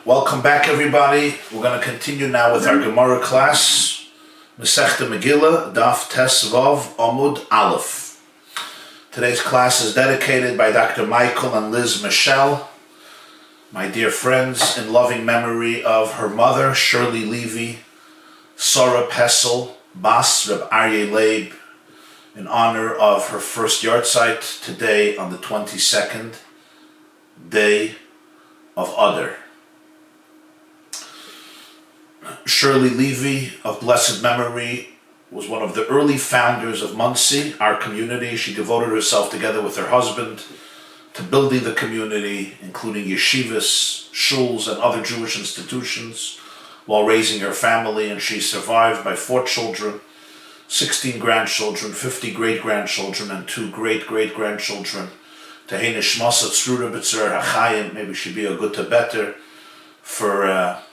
Welcome back, everybody. We're going to continue now with our Gemara class, Masechta Megillah, Daf Tes Vav Amud Aleph. Today's class is dedicated by Dr. Michael and Liz Michelle, my dear friends, in loving memory of her mother, Shirley Levy, Sora Pessel, Bas Reb Aryeh Leib, in honor of her first yahrzeit today on the 22nd day of Adar. Shirley Levy, of blessed memory, was one of the early founders of Monsey, our community. She devoted herself together with her husband to building the community, including yeshivas, shuls, and other Jewish institutions, while raising her family, and she's survived by 4 children, 16 grandchildren, 50 great-grandchildren, and 2 great-great-grandchildren. Tehei nishmas tzrura b'tzur hachayim. Maybe she'd be a good to better for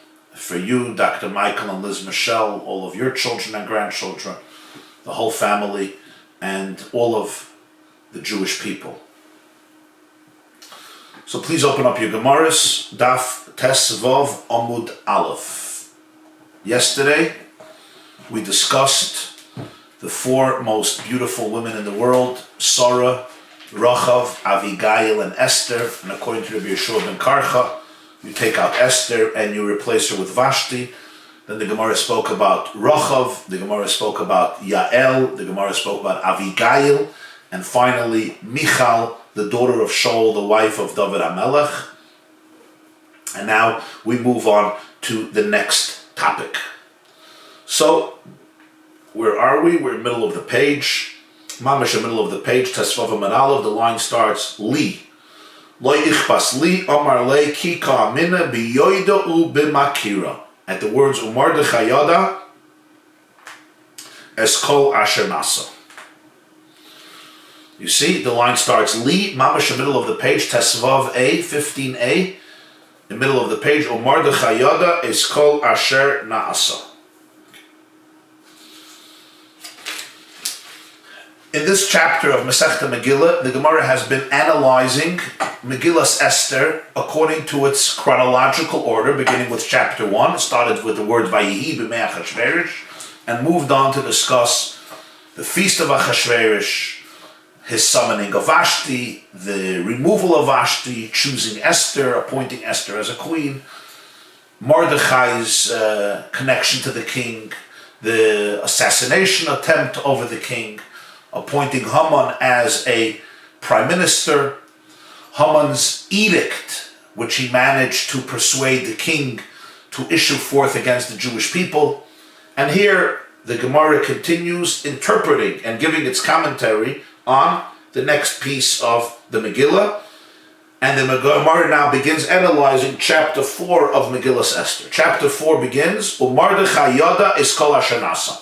you, Dr. Michael and Liz Michelle, all of your children and grandchildren, the whole family, and all of the Jewish people. So please open up your Gemaras, Daf Tes Vav Amud Aleph. Yesterday, we discussed the 4 most beautiful women in the world, Sarah, Rachav, Avigail, and Esther, and according to Rabbi Yeshua ben Karcha, you take out Esther and you replace her with Vashti. Then the Gemara spoke about Rachav, the Gemara spoke about Yael, the Gemara spoke about Avigail, and finally Michal, the daughter of Shaul, the wife of David HaMelech. And now we move on to the next topic. So, where are we? We're in the middle of the page. Mamish in the middle of the page, Tesvav Amud Aleph, the line starts, Li. Lo ichpas li amar le ki ka'amina biyoida u b'makira. At the words Umar de Chayada, Eskol Asher Nasa. You see, the line starts Li, mamash in the middle of the page, Tesvav A, 15a, in the middle of the page, Umar de Chayada, Eskol Asher Nasa. In this chapter of Masechta Megillah, the Gemara has been analyzing Megillas Esther according to its chronological order, beginning with chapter 1. It started with the word Vayihi b'mei Achashverosh and moved on to discuss the feast of Achashverosh, his summoning of Vashti, the removal of Vashti, choosing Esther, appointing Esther as a queen, Mordechai's connection to the king, the assassination attempt over the king, appointing Haman as a prime minister, Haman's edict, which he managed to persuade the king to issue forth against the Jewish people. And here the Gemara continues interpreting and giving its commentary on the next piece of the Megillah. And the Gemara now begins analyzing chapter 4 of Megillas Esther. Chapter 4 begins, Mordechai Yada Eskol Asher Nasa.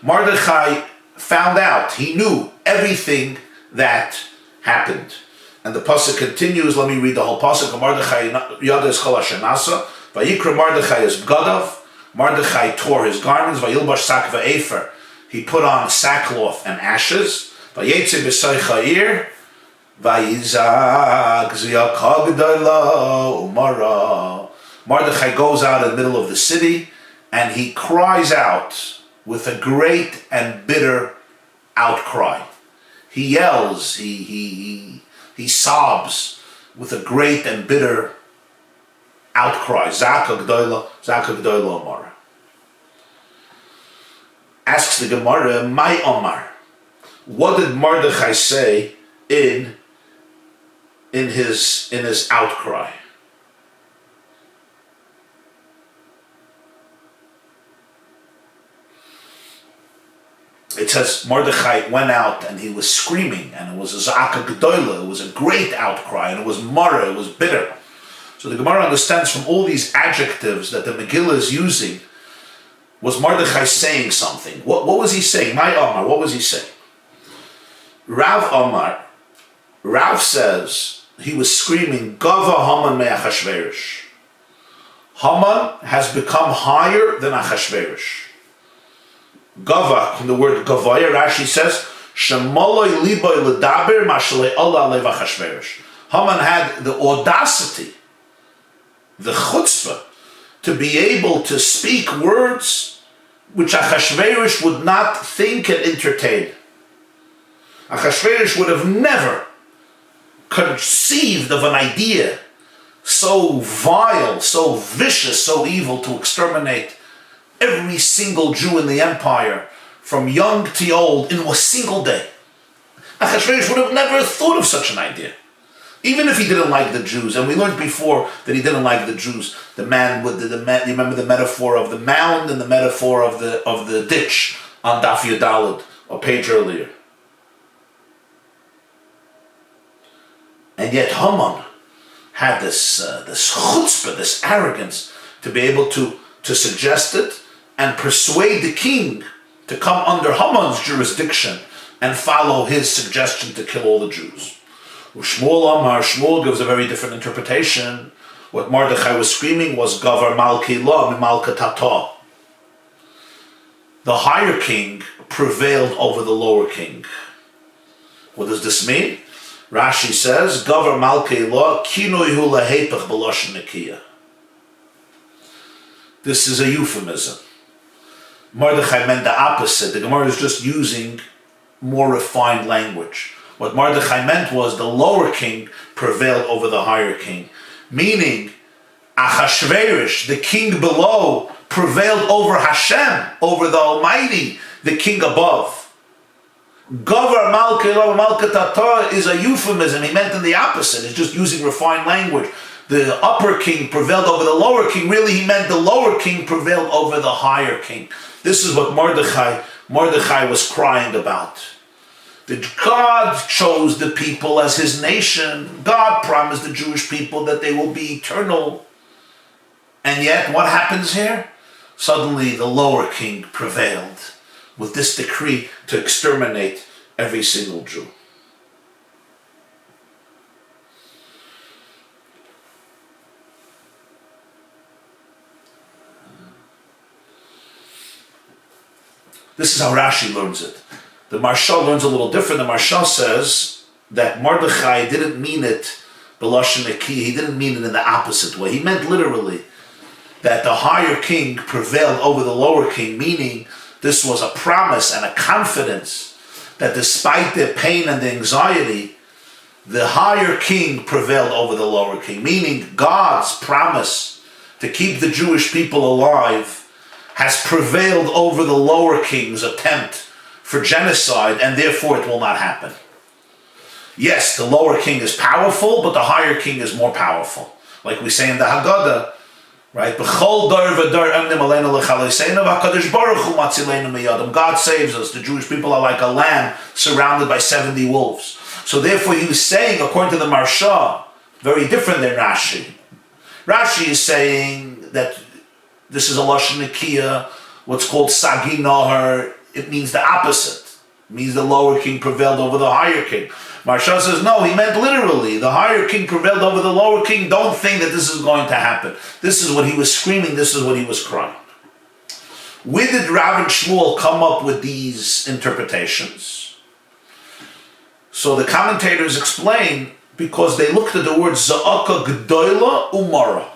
Mordechai found out, he knew everything that happened. And the pasuk continues, let me read the whole pasuk. Mordechai Yada Eskol Asher Nasa, Vayikra Mordechai es Bgadav, Mordechai tore his garments, Vayilbash Sak Va'efer, he put on sackcloth and ashes, Vayetze B'say Cha'ir, Vayizak Ziyakah G'dayla Umara. Mordechai goes out in the middle of the city, and he cries out with a great and bitter outcry. He yells, he sobs with a great and bitter outcry. Zaka G'dayla Omar. Asks the Gemara, my Omar, what did Mordechai say in his outcry? It says Mordechai went out and he was screaming, and it was a zaka gedola, it was a great outcry, and it was mara, it was bitter. So the Gemara understands from all these adjectives that the Megillah is using, was Mordechai saying something? What was he saying? My Omar, what was he saying? Rav says he was screaming, Gava Haman me Achashverosh. Haman has become higher than Achashverosh. Gava, from the word Gavaya, Rashi says, Shemaloi liboy ledaber mashalei Allah lev Achashverosh. Haman had the audacity the chutzpah to be able to speak words which Achashverosh would not think and entertain. Achashverosh would have never conceived of an idea so vile, so vicious, so evil to exterminate every single Jew in the empire, from young to old, in a single day. Achashverosh would have never thought of such an idea. Even if he didn't like the Jews, and we learned before that he didn't like the Jews. The man with you remember the metaphor of the mound and the metaphor of the ditch on Daf Yudalad, a page earlier. And yet Haman had this chutzpah, this arrogance, to be able to suggest it and persuade the king to come under Haman's jurisdiction and follow his suggestion to kill all the Jews. Shmuel gives a very different interpretation. What Mordechai was screaming was Gavar Malki Lo Malka Tata. The higher king prevailed over the lower king. What does this mean? Rashi says, Gavar Malki Lo Kinoihu Lahepach B'Lashon Nekiya. This is a euphemism. Mordechai meant the opposite. The Gemara is just using more refined language. What Mordechai meant was the lower king prevailed over the higher king. Meaning, Achashverosh, the king below, prevailed over Hashem, over the Almighty, the king above. Gavar Malki Lo Malka Tata is a euphemism. He meant in the opposite. It's just using refined language. The upper king prevailed over the lower king. Really, he meant the lower king prevailed over the higher king. This is what Mordechai was crying about. That God chose the people as his nation. God promised the Jewish people that they will be eternal. And yet, what happens here? Suddenly, the lower king prevailed with this decree to exterminate every single Jew. This is how Rashi learns it. The Maharshal learns a little different. The Maharshal says that Mordechai didn't mean it b'lashon nekiya. He didn't mean it in the opposite way. He meant literally that the higher king prevailed over the lower king, meaning this was a promise and a confidence that despite the pain and the anxiety, the higher king prevailed over the lower king, meaning God's promise to keep the Jewish people alive has prevailed over the lower king's attempt for genocide, and therefore it will not happen. Yes, the lower king is powerful, but the higher king is more powerful. Like we say in the Haggadah, right? God saves us. The Jewish people are like a lamb surrounded by 70 wolves. So therefore he was saying, according to the Maharsha, very different than Rashi. Rashi is saying that this is a Lashon Nekiya, what's called Sagi Nahar. It means the opposite. It means the lower king prevailed over the higher king. Maharsha says, no, he meant literally. The higher king prevailed over the lower king. Don't think that this is going to happen. This is what he was screaming. This is what he was crying. Where did Rav and Shmuel come up with these interpretations? So the commentators explain, because they looked at the word Za'aka G'doila Umara.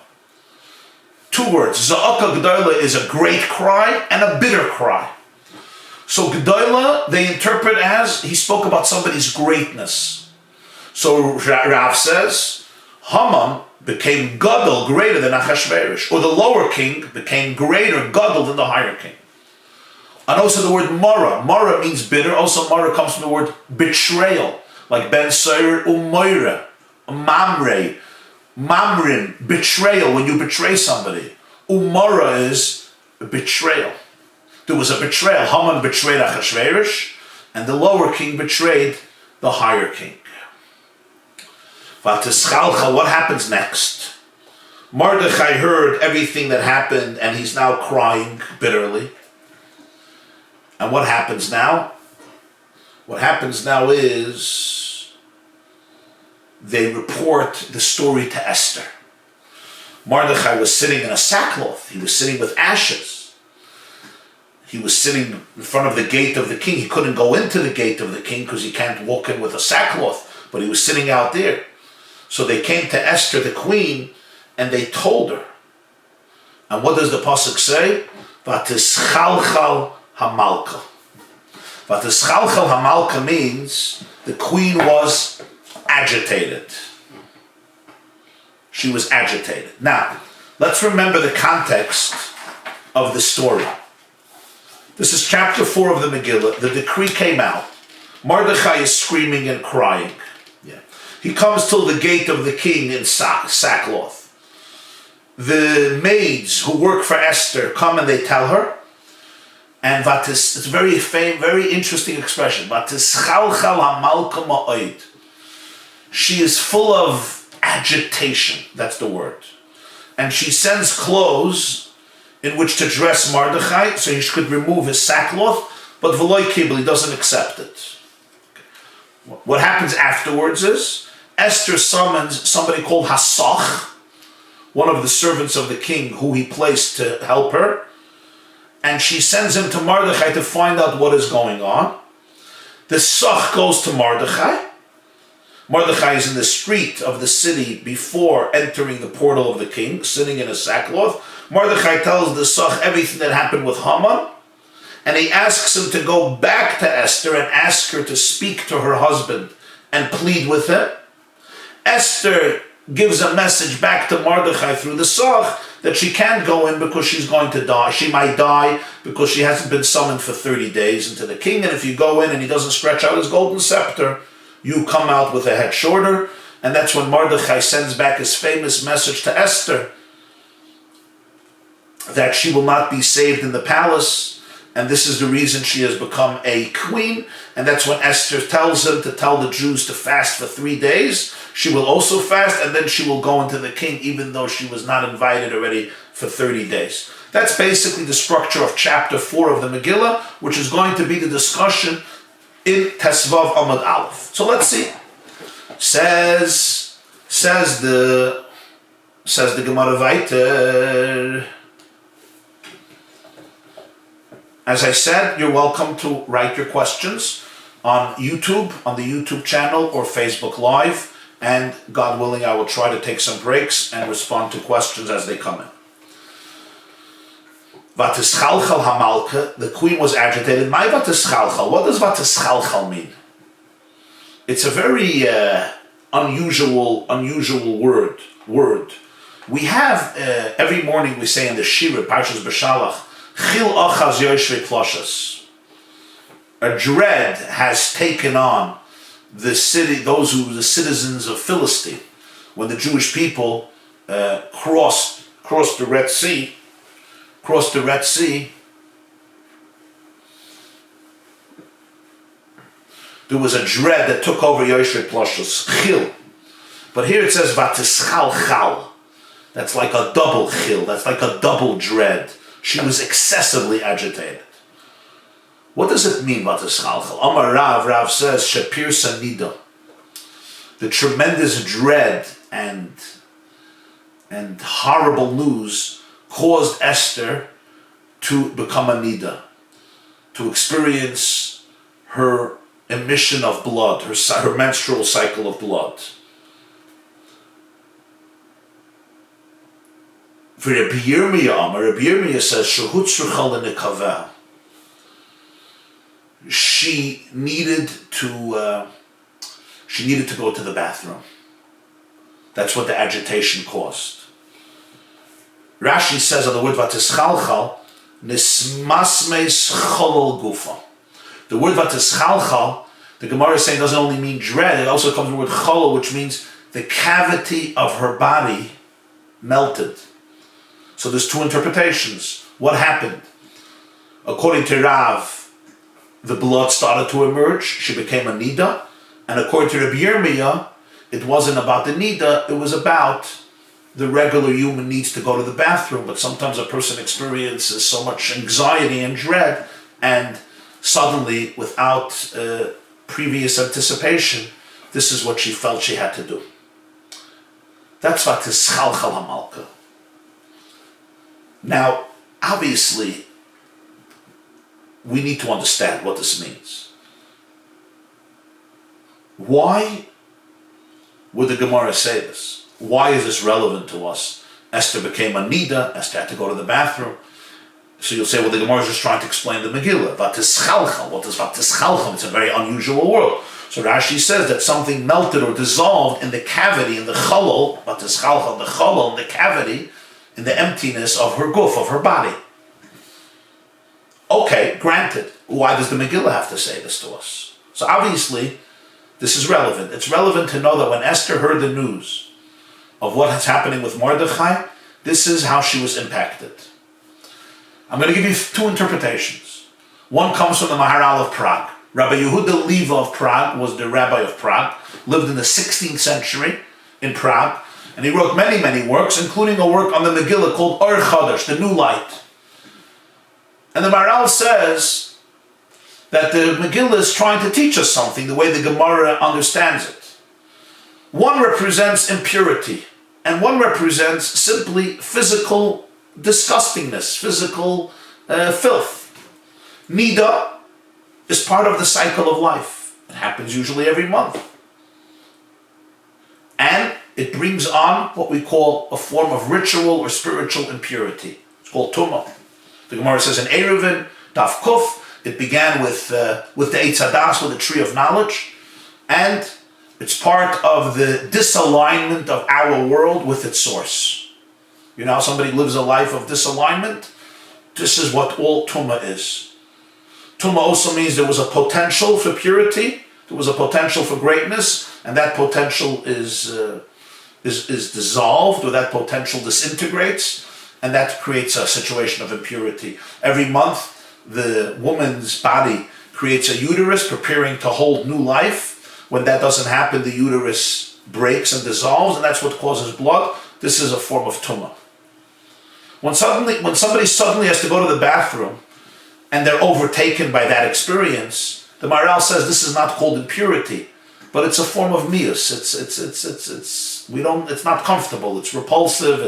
Two words. Za'aka G'doila is a great cry and a bitter cry. So G'doila, they interpret as, he spoke about somebody's greatness. So Rav says, Haman became Gadol, greater than Achashverosh, or the lower king became greater, Gadol, than the higher king. And also the word Mara. Mara means bitter. Also Mara comes from the word betrayal, like Ben Sayer Umoira, Mamre, Mamrin, betrayal, when you betray somebody. Umara is betrayal. There was a betrayal. Haman betrayed Achashverosh, and the lower king betrayed the higher king. What happens next? Mordechai heard everything that happened, and he's now crying bitterly. And what happens now? What happens now is they report the story to Esther. Mordechai was sitting in a sackcloth. He was sitting with ashes. He was sitting in front of the gate of the king. He couldn't go into the gate of the king because he can't walk in with a sackcloth, but he was sitting out there. So they came to Esther, the queen, and they told her. And what does the pasuk say? Vatischalchal hamalka. Vatischalchal hamalka means the queen was agitated. She was agitated. Now, let's remember the context of the story. This is chapter 4 of the Megillah. The decree came out. Mordechai is screaming and crying. Yeah. He comes till the gate of the king in sackcloth. The maids who work for Esther come and they tell her, and it's a very interesting expression. She is full of agitation. That's the word. And she sends clothes in which to dress Mordechai, so he could remove his sackcloth, but V'loi Kibel, he doesn't accept it. What happens afterwards is, Esther summons somebody called Hasach, one of the servants of the king who he placed to help her, and she sends him to Mordechai to find out what is going on. The Sach goes to Mordechai. Mordechai is in the street of the city before entering the portal of the king, sitting in a sackcloth. Mordechai tells the Sach everything that happened with Haman, and he asks him to go back to Esther and ask her to speak to her husband and plead with him. Esther gives a message back to Mordechai through the Sach that she can't go in because she's going to die. She might die because she hasn't been summoned for 30 days into the king, and if you go in and he doesn't stretch out his golden scepter, you come out with a head shorter. And that's when Mordechai sends back his famous message to Esther that she will not be saved in the palace, and this is the reason she has become a queen. And that's when Esther tells him to tell the Jews to fast for 3 days. She will also fast, and then she will go into the king even though she was not invited already for 30 days. That's basically the structure of chapter 4 of the Megillah, which is going to be the discussion in Tesvav Amud Aleph. So let's see. Says the Gemara weiter. As I said, you're welcome to write your questions on YouTube, on the YouTube channel, or Facebook Live, and God willing, I will try to take some breaks and respond to questions as they come in. Vatischalchal hamalka, the queen was agitated. My vatischalchal, what does vatischalchal mean? It's a very unusual word. We have, every morning we say in the Shira, Parshas B'Shalach, Chil achaz yoshvei ploshas. A dread has taken on the city, the citizens of Philistine. When the Jewish people crossed the Red Sea, there was a dread that took over yoshvei ploshas, chil. But here it says vatischalchal. That's like a double chil. That's like a double dread. She was excessively agitated. What does it mean, vatischalchal? Amar Rav says, Shapir Sanida. The tremendous dread and horrible news caused Esther to become a nida, to experience her emission of blood, her menstrual cycle of blood. For Rabbi Yirmiyah says, she needed to go to the bathroom. That's what the agitation caused. Rashi says on the word vatischalchal, nismasmes cholol gufa. The word vatischalchal, the Gemara is saying, doesn't only mean dread, it also comes from the word cholol, which means the cavity of her body melted. So there's two interpretations. What happened? According to Rav, the blood started to emerge. She became a nida. And according to Rabbi Yirmiyah, it wasn't about the nida. It was about the regular human needs to go to the bathroom. But sometimes a person experiences so much anxiety and dread, and suddenly, without previous anticipation, this is what she felt she had to do. That's vatischalchal hamalka. Now, obviously, we need to understand what this means. Why would the Gemara say this? Why is this relevant to us? Esther became a nida. Esther had to go to the bathroom. So you'll say, well, the Gemara is just trying to explain the Megillah. Vatischalchal. What is vatischalchal? It's a very unusual word. So Rashi says that something melted or dissolved in the cavity, in the chalol, vatischalchal, the chalol, in the cavity, in the emptiness of her guf, of her body. Okay, granted. Why does the Megillah have to say this to us? So obviously, this is relevant. It's relevant to know that when Esther heard the news of what is happening with Mordechai, this is how she was impacted. I'm going to give you two interpretations. One comes from the Maharal of Prague. Rabbi Yehuda Leva of Prague was the rabbi of Prague, lived in the 16th century in Prague, and he wrote many, many works, including a work on the Megillah called Or Chadash, the New Light. And the Maharal says that the Megillah is trying to teach us something, the way the Gemara understands it. One represents impurity, and one represents simply physical disgustingness, physical filth. Nida is part of the cycle of life. It happens usually every month. And it brings on what we call a form of ritual or spiritual impurity. It's called tumah. The Gemara says in Eruvin, Daf Kuf, it began with the Eitz Hadas, with the tree of knowledge, and it's part of the disalignment of our world with its source. You know how somebody lives a life of disalignment? This is what all tumah is. Tumah also means there was a potential for purity, there was a potential for greatness, and that potential is dissolved, or that potential disintegrates, and that creates a situation of impurity. Every month, the woman's body creates a uterus preparing to hold new life. When that doesn't happen, the uterus breaks and dissolves, and that's what causes blood. This is a form of tumah. When somebody suddenly has to go to the bathroom and they're overtaken by that experience, the Maharal says this is not called impurity, but it's a form of mius. It's not comfortable. It's repulsive.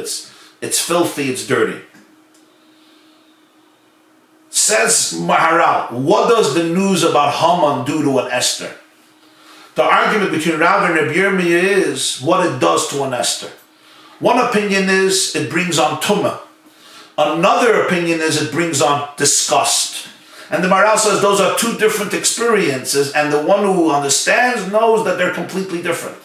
It's filthy. It's dirty. Says Maharal, what does the news about Haman do to an Esther? The argument between Rav and Rabbi Yirmiyah is what it does to an Esther. One opinion is it brings on tumah. Another opinion is it brings on disgust. And the Maharal says those are two different experiences, and the one who understands knows that they're completely different.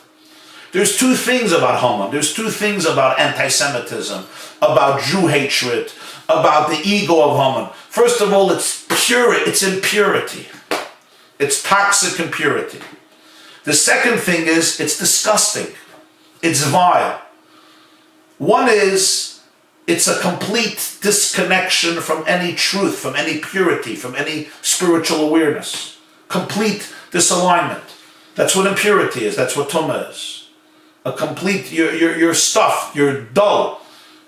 There's two things about Haman. There's two things about anti-Semitism, about Jew hatred, about the ego of Haman. First of all, it's impurity. It's toxic impurity. The second thing is it's disgusting. It's vile. One is it's a complete disconnection from any truth, from any purity, from any spiritual awareness. Complete disalignment. That's what impurity is. That's what tumah is. A complete, you're stuffed, you're dull,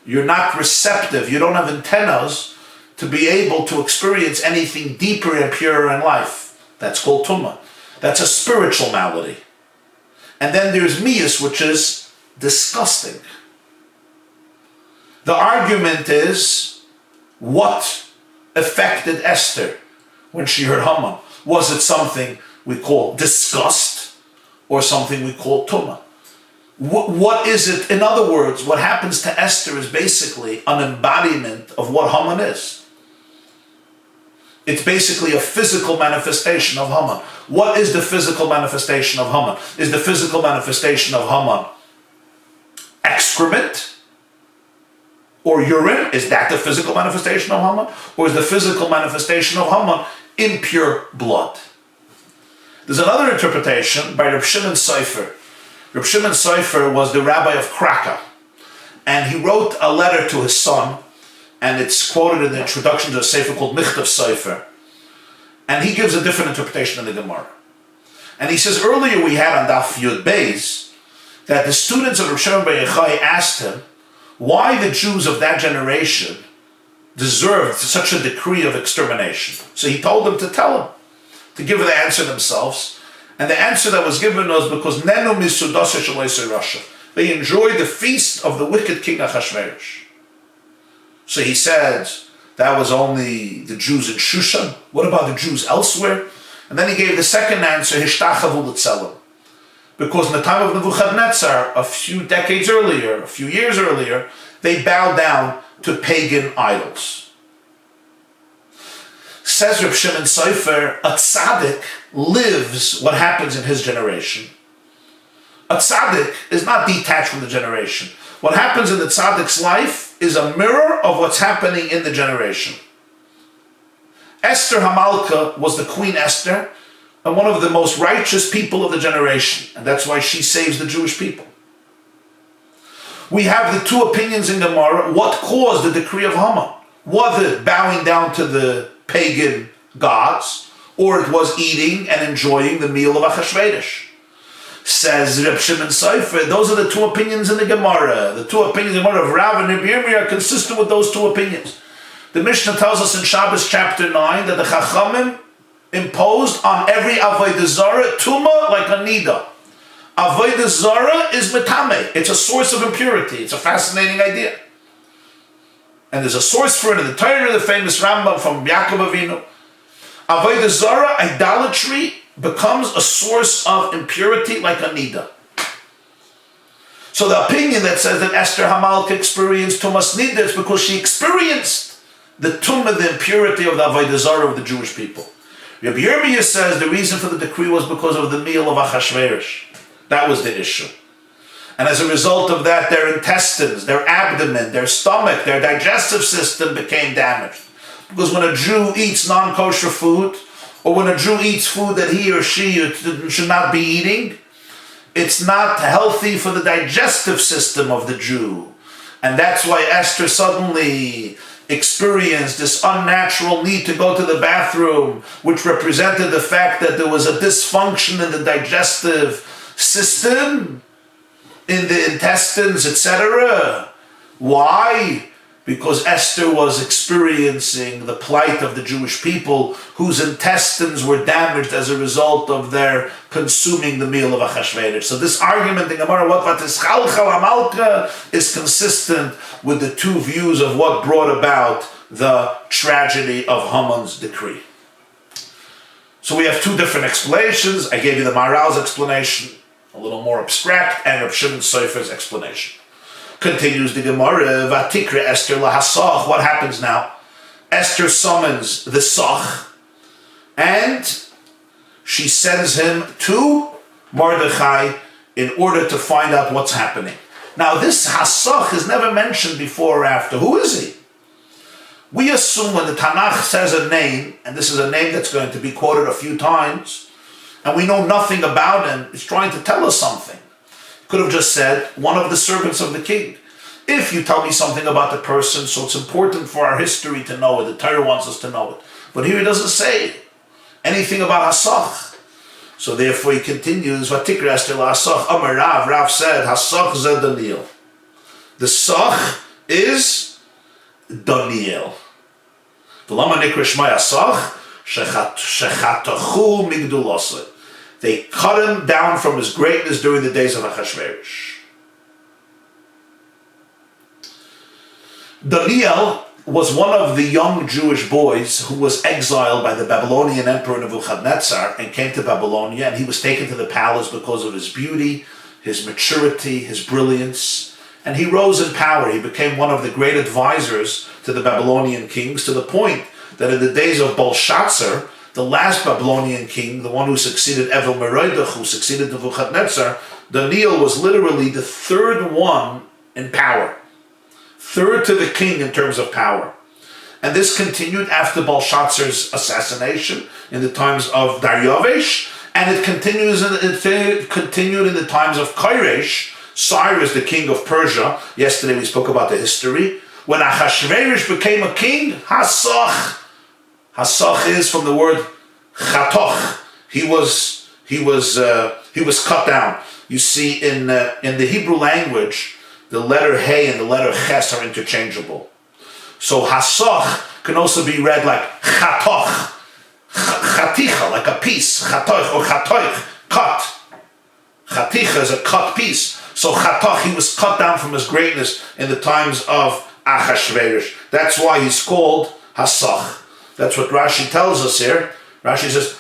you're not receptive, you don't have antennas to be able to experience anything deeper and purer in life. That's called tumah. That's a spiritual malady. And then there's mius, which is disgusting. The argument is, what affected Esther when she heard Haman? Was it something we call disgust or something we call tumah? What is it? In other words, what happens to Esther is basically an embodiment of what Haman is. It's basically a physical manifestation of Haman. What is the physical manifestation of Haman? Is the physical manifestation of Haman excrement or urine? Is that the physical manifestation of Haman? Or is the physical manifestation of Haman impure blood? There's another interpretation by Reb Shimon Sofer. Reb Shimon Sofer was the rabbi of Krakow, and he wrote a letter to his son, and it's quoted in the introduction to a sefer called Michtav Sofer, and he gives a different interpretation in the Gemara. And he says, earlier we had on Daf Yud Beis that the students of Reb Shimon Bar Yochai asked him why the Jews of that generation deserved such a decree of extermination. So he told them to tell him, to give the answer themselves. And the answer that was given was because Nenu Misudasa Shaloisei Rasha. They enjoyed the feast of the wicked king Achashverosh. So he said that was only the Jews in Shushan. What about the Jews elsewhere? And then he gave the second answer, Hishtachavu L'Tzelem. Because in the time of Nebuchadnezzar, a few decades earlier, a few years earlier, they bow down to pagan idols. Says Reb Shimon Sofer, a tzaddik lives what happens in his generation. A tzaddik is not detached from the generation. What happens in the tzaddik's life is a mirror of what's happening in the generation. Esther Hamalka was the Queen Esther, and one of the most righteous people of the generation, and that's why she saves the Jewish people. We have the two opinions in Gemara. What caused the decree of Haman? Was it bowing down to the pagan gods, or it was eating and enjoying the meal of Achashverosh? Says Reb Shimon Sofer, those are the two opinions in the Gemara. The two opinions in the Gemara of Rav and Rabbi Yirmiyah are consistent with those two opinions. The Mishnah tells us in Shabbos chapter 9 that the Chachamim imposed on every Avodah Zarah Tumah like a Nida. Avodah Zarah is metame. It's a source of impurity. It's a fascinating idea. And there's a source for it in the Torah, the famous Rambam from Yaakov Avinu. Avodah Zarah, idolatry, becomes a source of impurity like a Nida. So the opinion that says that Esther Hamalka experienced Tumas Nida is because she experienced the tumah, the impurity of the Avodah Zarah of the Jewish people. Rabbi Yirmiyah says the reason for the decree was because of the meal of Achashverosh. That was the issue. And as a result of that, their intestines, their abdomen, their stomach, their digestive system became damaged. Because when a Jew eats non-kosher food, or when a Jew eats food that he or she should not be eating, it's not healthy for the digestive system of the Jew. And that's why Esther suddenly experienced this unnatural need to go to the bathroom, which represented the fact that there was a dysfunction in the digestive system, in the intestines, etc. Why? Because Esther was experiencing the plight of the Jewish people whose intestines were damaged as a result of their consuming the meal of Achashverosh. So this argument in Gemara, what is Chalchal Hamalka, is consistent with the two views of what brought about the tragedy of Haman's decree. So we have two different explanations. I gave you the Maharal's explanation, a little more abstract, and Reb Shimon Sofer's explanation. Continues the Gemara, Vatikra Esther lahasach. What happens now? Esther summons the Sach, and she sends him to Mordechai in order to find out what's happening. Now this Hasach is never mentioned before or after. Who is he? We assume when the Tanakh says a name, and this is a name that's going to be quoted a few times, and we know nothing about him, it's trying to tell us something. Could have just said, one of the servants of the king. If you tell me something about the person, so it's important for our history to know it, the Torah wants us to know it. But here he doesn't say anything about Hasach. So therefore he continues, Vatikra Esther Hasach, Amar Rav, Rav said, Hasach zed Daniel. The Sach is Daniel. V'lama nikra shmai Hasach, shechatachu migduloseh. They cut him down from his greatness during the days of Achashverosh. Daniel was one of the young Jewish boys who was exiled by the Babylonian emperor Nebuchadnezzar and came to Babylonia, and he was taken to the palace because of his beauty, his maturity, his brilliance, and he rose in power. He became one of the great advisors to the Babylonian kings, to the point that in the days of Belshazzar, the last Babylonian king, the one who succeeded Evil Merodach, who succeeded Nebuchadnezzar, Daniel was literally the third one in power. Third to the king in terms of power. And this continued after Belshazzar's assassination in the times of Daryavesh, and it continued in the times of Koresh, Cyrus, the king of Persia. Yesterday we spoke about the history. When Achashverosh became a king, Hasach is from the word chatoch. He was cut down. You see, in the Hebrew language, the letter Hey and the letter Ches are interchangeable. So Hasach can also be read like chatoch, chaticha, like a piece, chatoch or chatoich, cut. Chaticha is a cut piece. So chatoch, he was cut down from his greatness in the times of Achashverosh. That's why he's called Hasach. That's what Rashi tells us here. Rashi says,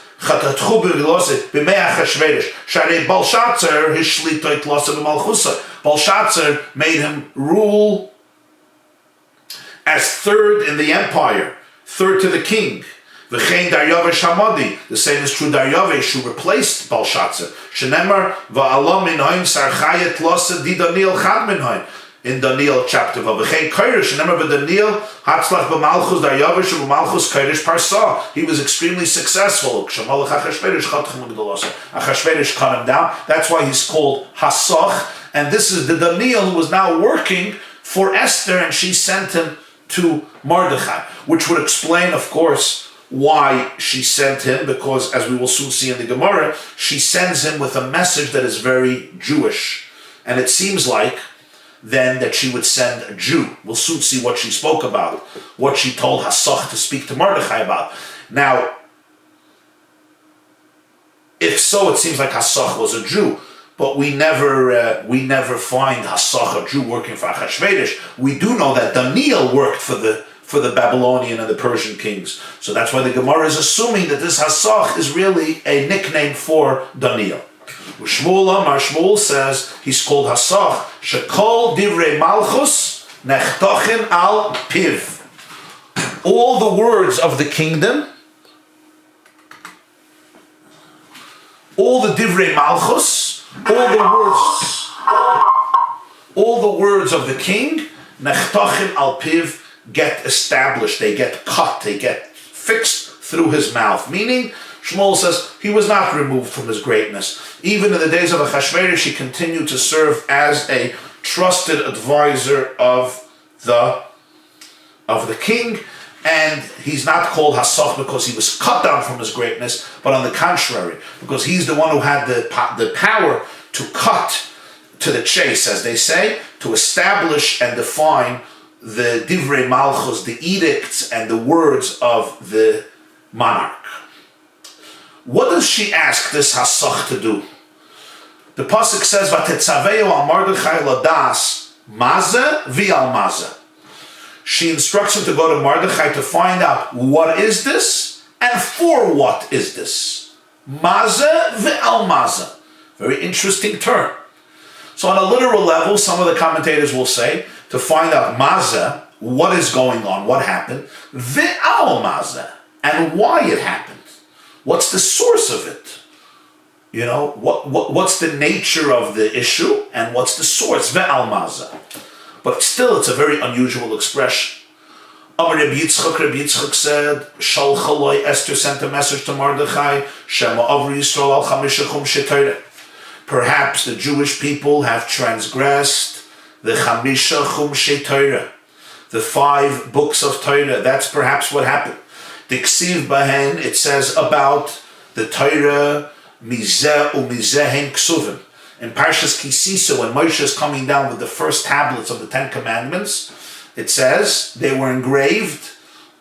Belshazzar made him rule as third in the empire, third to the king. V'chein Daryavesh Hamadi. The same is true Daryavesh, who replaced Belshazzar. Shenemar va'alam minhain sarchayet losa di Daniel chad minhain. In Daniel chapter of V'chein Koirish. Shenemar v'Daniel hatzlach b'malchus Daryavesh v'malchus Koirish parsa. He was extremely successful. Shemalach Achashverosh chatchim l'gdolosa. Achashverosh cut him down. That's why he's called Hasoch. And this is the Daniel who was now working for Esther, and she sent him to Mordechai, which would explain, of course, why she sent him, because as we will soon see in the Gemara, she sends him with a message that is very Jewish. And it seems like then that she would send a Jew. We'll soon see what she spoke about, what she told Hasoch to speak to Mordechai about. Now, if so, it seems like Hasoch was a Jew, but we never find Hasoch, a Jew, working for Achashverosh. We do know that Daniel worked for the Babylonian and the Persian kings. So that's why the Gemara is assuming that this Hasoch is really a nickname for Daniel. Shmuel says he's called Hasoch. Shekol divrei malchus nechtochin al piv. All the words of the kingdom, all the divrei malchus, all the words of the king, nechtochin al piv, get established, they get cut, they get fixed through his mouth. Meaning, Shmuel says, he was not removed from his greatness. Even in the days of Achashverosh, he continued to serve as a trusted advisor of the king, and he's not called Hasoch because he was cut down from his greatness, but on the contrary, because he's the one who had the power to cut to the chase, as they say, to establish and define the divrei malchus, the edicts and the words of the monarch. What does she ask this Hasoch to do? The pasuk says, "Vatetzaveu al Mordechai ladas maze v'al maze." She instructs him to go to Mordechai to find out what is this and for what is this. Maze v'al maze. Very interesting term. So on a literal level, some of the commentators will say, to find out maze, what is going on, what happened, v'al maze, and why it happened. What's the source of it? You know, what's the nature of the issue, and what's the source, v'al maze. But still, it's a very unusual expression. Rabbi Yitzchak said, Shalchaloi, Esther sent a message to Mordechai, Shema Avri Yisrael al Chamishachum Shetorah. Perhaps the Jewish people have transgressed the Chamishachum Shetorah, the 5 books of Torah. That's perhaps what happened. The Ksiv Bahen, it says about the Torah, Mizeh u'Mizeh hen Ksuvim. In Parshas Kisisa, when Moshe is coming down with the first tablets of the 10 Commandments, it says they were engraved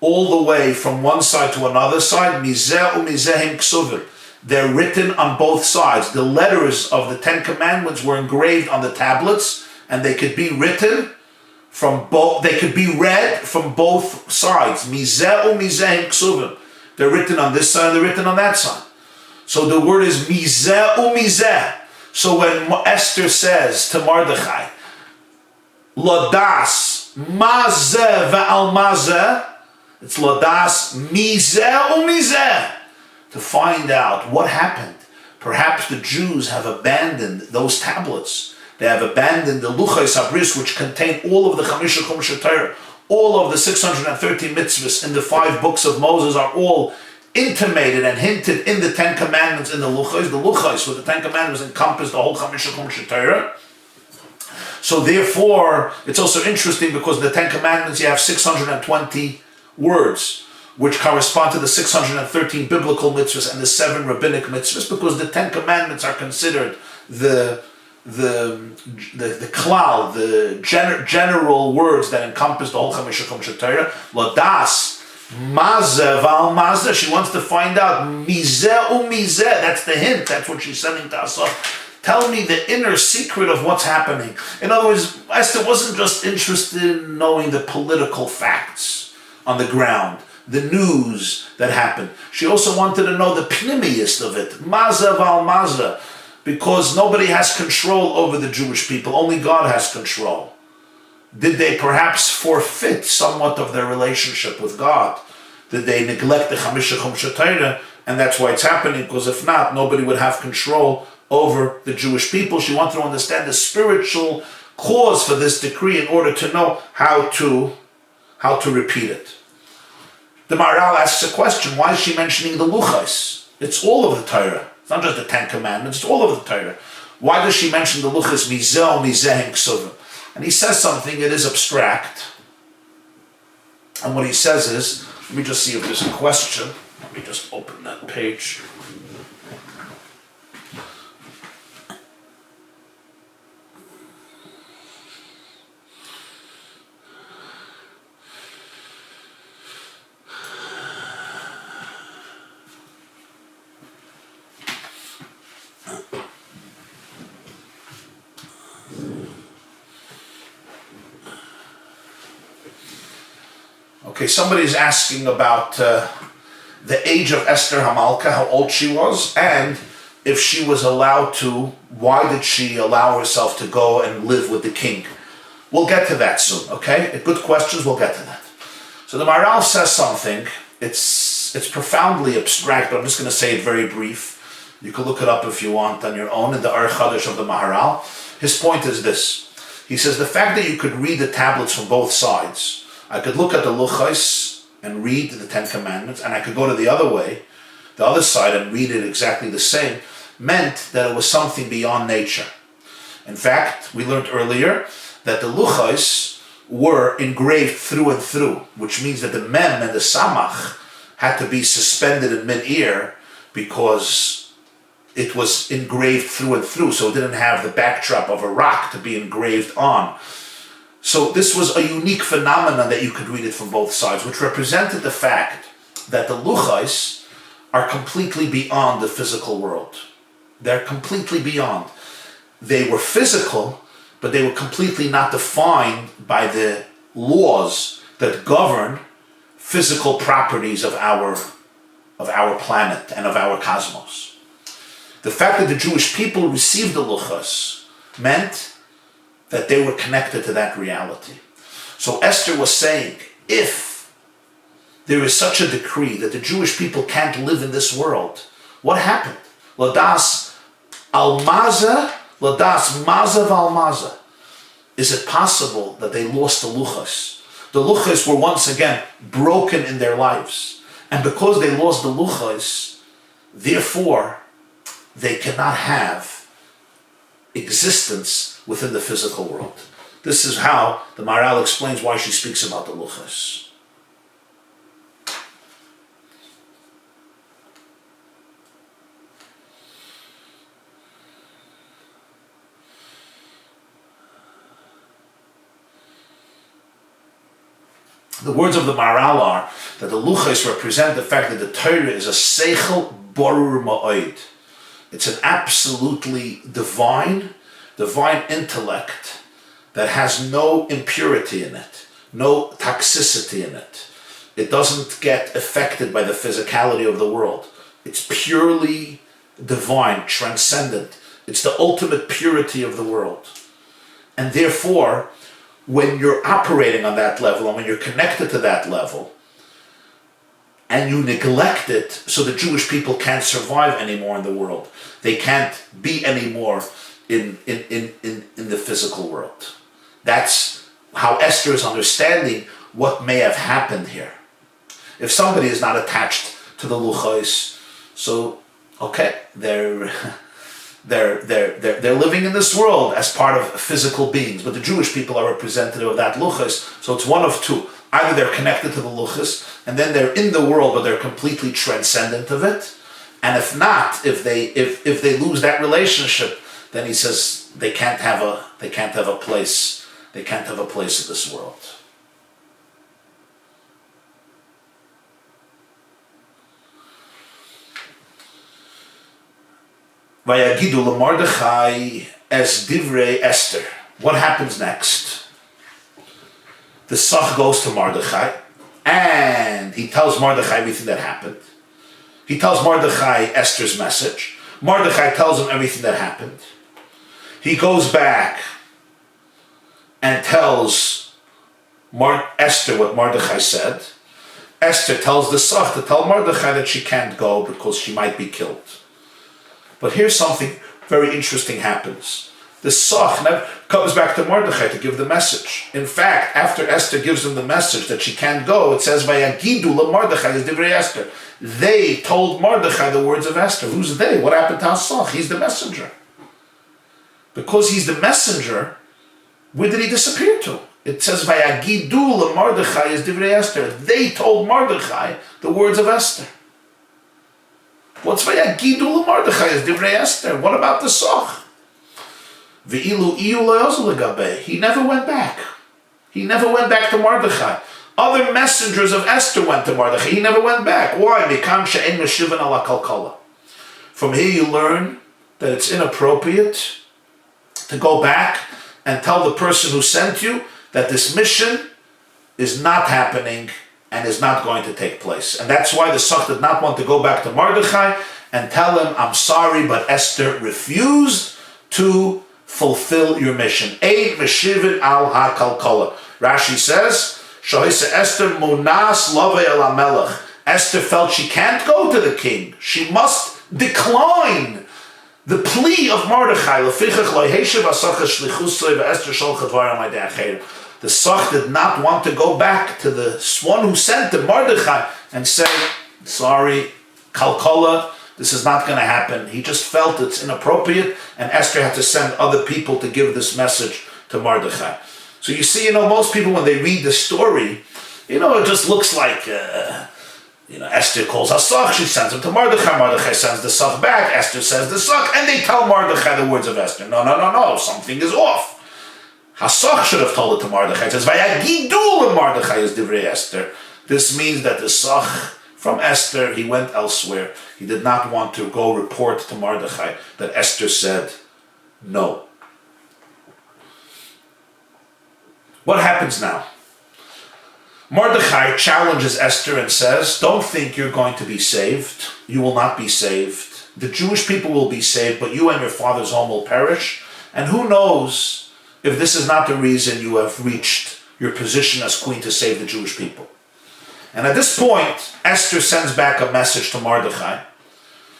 all the way from one side to another side. Mizeh u'Mizeh hen Ksuvim. They're written on both sides. The letters of the 10 Commandments were engraved on the tablets, and they could be written from both. They could be read from both sides. Mizeh u'Mizeh hen Ksuvim. They're written on this side. They're written on that side. So the word is Mizeh u'Mizeh. So when Esther says to Mordechai, Ladas mazeh v'al mazeh, it's Ladas mizeh u'mizeh, to find out what happened. Perhaps the Jews have abandoned those tablets. They have abandoned the Luchos Habris, which contain all of the Chamishachum Shetorah, all of the 613 mitzvahs in the 5 books of Moses are all intimated and hinted in the 10 Commandments in the Luchos. The Luchos with the 10 Commandments encompass the whole Chamishachum Shetorah. So therefore, it's also interesting because in the 10 Commandments you have 620 words, which correspond to the 613 biblical mitzvahs and the 7 rabbinic mitzvahs, because the 10 Commandments are considered the klal, the general words that encompass the whole Chamishachum Shetorah. Ladas mazeh v'al mazeh. She wants to find out mizeh u'mizeh. That's the hint. That's what she's sending to us. Tell me the inner secret of what's happening. In other words, Esther wasn't just interested in knowing the political facts on the ground, the news that happened. She also wanted to know the pnimius of it, mazeh v'al mazeh, because nobody has control over the Jewish people. Only God has control. Did they perhaps forfeit somewhat of their relationship with God? Did they neglect the Chamisha Chumsha Torah? And that's why it's happening, because if not, nobody would have control over the Jewish people. She wanted to understand the spiritual cause for this decree in order to know how to repeat it. The Maharal asks a question: why is she mentioning the Luchos? It's all of the Torah. It's not just the Ten Commandments, it's all of the Torah. Why does she mention the Luchos Mizeh Mizeh Ksuvim? And he says something, it is abstract. And what he says is, let me just see if there's a question. Let me just open that page. Okay, somebody's asking about the age of Esther Hamalka, how old she was, and if she was allowed to, why did she allow herself to go and live with the king? We'll get to that soon, okay? Good questions, we'll get to that. So the Maharal says something, it's profoundly abstract, but I'm just going to say it very brief. You can look it up if you want on your own in the Ar Chadash of the Maharal. His point is this. He says the fact that you could read the tablets from both sides, I could look at the Luchos and read the Ten Commandments, and I could go to the other way, the other side, and read it exactly the same, meant that it was something beyond nature. In fact, we learned earlier that the Luchos were engraved through and through, which means that the Mem and the Samach had to be suspended in mid-ear because it was engraved through and through, so it didn't have the backdrop of a rock to be engraved on. So this was a unique phenomenon that you could read it from both sides, which represented the fact that the Luchos are completely beyond the physical world. They're completely beyond. They were physical, but they were completely not defined by the laws that govern physical properties of our planet and of our cosmos. The fact that the Jewish people received the Luchos meant that they were connected to that reality. So Esther was saying, if there is such a decree that the Jewish people can't live in this world, what happened? Ladas almaza, ladas maza v'almaza. Is it possible that they lost the Luchos? The Luchos were once again broken in their lives. And because they lost the Luchos, therefore, they cannot have existence within the physical world. This is how the Maharal explains why she speaks about the Luchos. The words of the Maharal are that the Luchos represent the fact that the Torah is a seichel borur ma'od. It's an absolutely divine intellect that has no impurity in it, no toxicity in it. It doesn't get affected by the physicality of the world. It's purely divine, transcendent. It's the ultimate purity of the world. And therefore, when you're operating on that level and when you're connected to that level, and you neglect it, so the Jewish people can't survive anymore in the world. They can't be anymore in the physical world. That's how Esther is understanding what may have happened here. If somebody is not attached to the Luchos, so okay, they're living in this world as part of physical beings, but the Jewish people are representative of that Luchos. So it's one of two. Either they're connected to the Luchos, and then they're in the world, but they're completely transcendent of it. And if not, if they lose that relationship, then he says they can't have a place in this world. Vayagidu leMordechai es divrei Esther. What happens next? The Sach goes to Mordechai, and he tells Mordechai everything that happened. He tells Mordechai Esther's message. Mordechai tells him everything that happened. He goes back and tells Esther what Mordechai said. Esther tells the Sach to tell Mordechai that she can't go because she might be killed. But here's something very interesting happens. The Sach never comes back to Mordechai to give the message. In fact, after Esther gives him the message that she can't go, it says, "Vayagidu leMordechai is divrei Esther." They told Mordechai the words of Esther. Who's they? What happened to Sach? He's the messenger. Because he's the messenger, where did he disappear to? It says, "Vayagidu leMordechai is divrei Esther." They told Mordechai the words of Esther. What's "Vayagidu leMordechai is divrei Esther"? What about the Sach? He never went back. He never went back to Mordechai. Other messengers of Esther went to Mordechai. He never went back. Why? From here you learn that it's inappropriate to go back and tell the person who sent you that this mission is not happening and is not going to take place. And that's why the Sach did not want to go back to Mordechai and tell him, "I'm sorry, but Esther refused to fulfill your mission." Ein meshivin al hakalkala. Rashi says, "Shohisa Esther munas lovei el hamelech." Esther felt she can't go to the king. She must decline the plea of Mordechai. The Sach did not want to go back to the one who sent him, Mordechai, and say, "Sorry, kalkala, this is not going to happen." He just felt it's inappropriate, and Esther had to send other people to give this message to Mordechai. So you see, most people when they read the story, it just looks like, Esther calls a Sach, she sends him to Mordechai, Mordechai sends the Sach back, Esther says the Sach, and they tell Mordechai the words of Esther. No, something is off. Hasach should have told it to Mordechai. It says, "Vayagidu Mordechai is divrei Esther." This means that the Sach from Esther, he went elsewhere. He did not want to go report to Mordechai that Esther said no. What happens now? Mordechai challenges Esther and says, "Don't think you're going to be saved. You will not be saved. The Jewish people will be saved, but you and your father's home will perish. And who knows if this is not the reason you have reached your position as queen to save the Jewish people." And at this point, Esther sends back a message to Mordechai.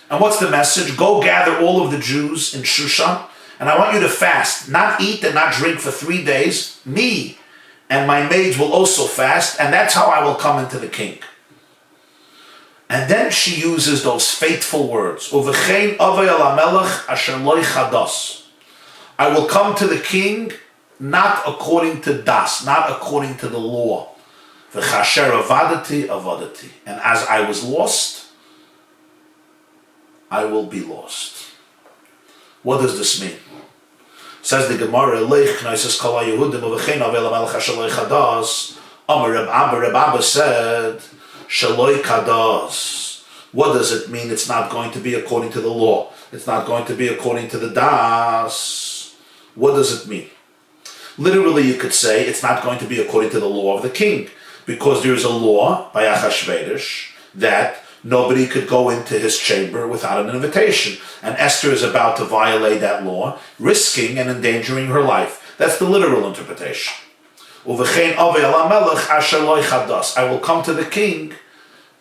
And what's the message? "Go gather all of the Jews in Shushan, and I want you to fast, not eat and not drink for 3 days. Me and my maids will also fast, and that's how I will come into the king." And then she uses those fateful words, "Uvechein avei el hamelech asher lo chadas." I will come to the king not according to das, not according to the law. V'chasher avadati avadati. And as I was lost, I will be lost. What does this mean? Says the Gemara, "Leich k'naises kol haYehudim uvechein avei el hamelech asher lo chadas." Amar Reb Abba said, "Shaloi kadas." What does it mean? It's not going to be according to the law. It's not going to be according to the das. What does it mean? Literally, you could say it's not going to be according to the law of the king, because there is a law by Achashverosh that nobody could go into his chamber without an invitation. And Esther is about to violate that law, risking and endangering her life. That's the literal interpretation. Uvechein avei el hamelech asher lo chadas. I will come to the king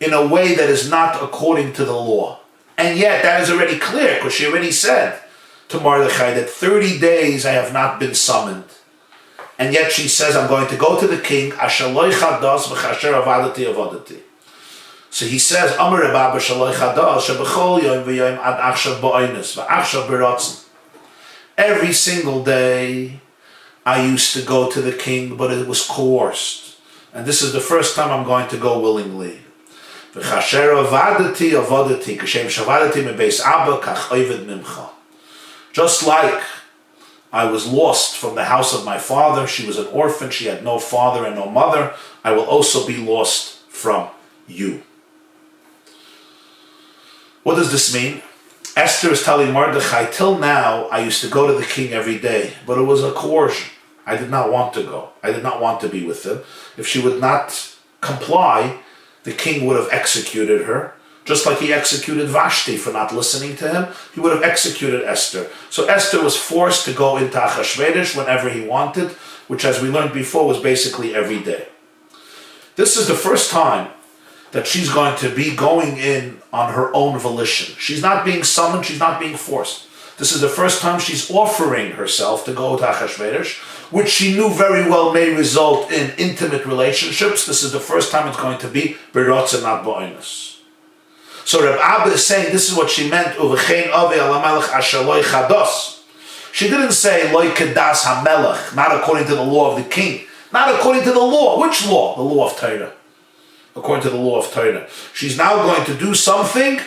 in a way that is not according to the law. And yet, that is already clear, because she already said to Mordechai that 30 days I have not been summoned. And yet she says, I'm going to go to the king, asher lo chadas v'chasher avadati avadati. So he says, Amar Reb Abba shelo chadas shebechol yom v'yom ad achshav ba'oinus v'achshav b'ratzon. Every single day I used to go to the king, but it was coerced. And this is the first time I'm going to go willingly. V'chasher avadati avadati k'shem shavadati mebeis Abba kach oived mimcha. Just like I was lost from the house of my father, she was an orphan, she had no father and no mother, I will also be lost from you. What does this mean? Esther is telling Mordechai, till now I used to go to the king every day, but it was a coercion. I did not want to go. I did not want to be with him. If she would not comply, the king would have executed her. Just like he executed Vashti for not listening to him, he would have executed Esther. So Esther was forced to go into Achashverosh whenever he wanted, which as we learned before was basically every day. This is the first time that she's going to be going in on her own volition. She's not being summoned, she's not being forced. This is the first time she's offering herself to go to Achashverosh, which she knew very well may result in intimate relationships. This is the first time it's going to be B'rotza, not B'oinus. So Reb Abba is saying this is what she meant, Uvechein Avi ala melech asher loy chados. She didn't say loy kedas hamelech, not according to the law of the king, not according to the law. Which law? The law of Torah. According to the law of Torah. She's now going to do something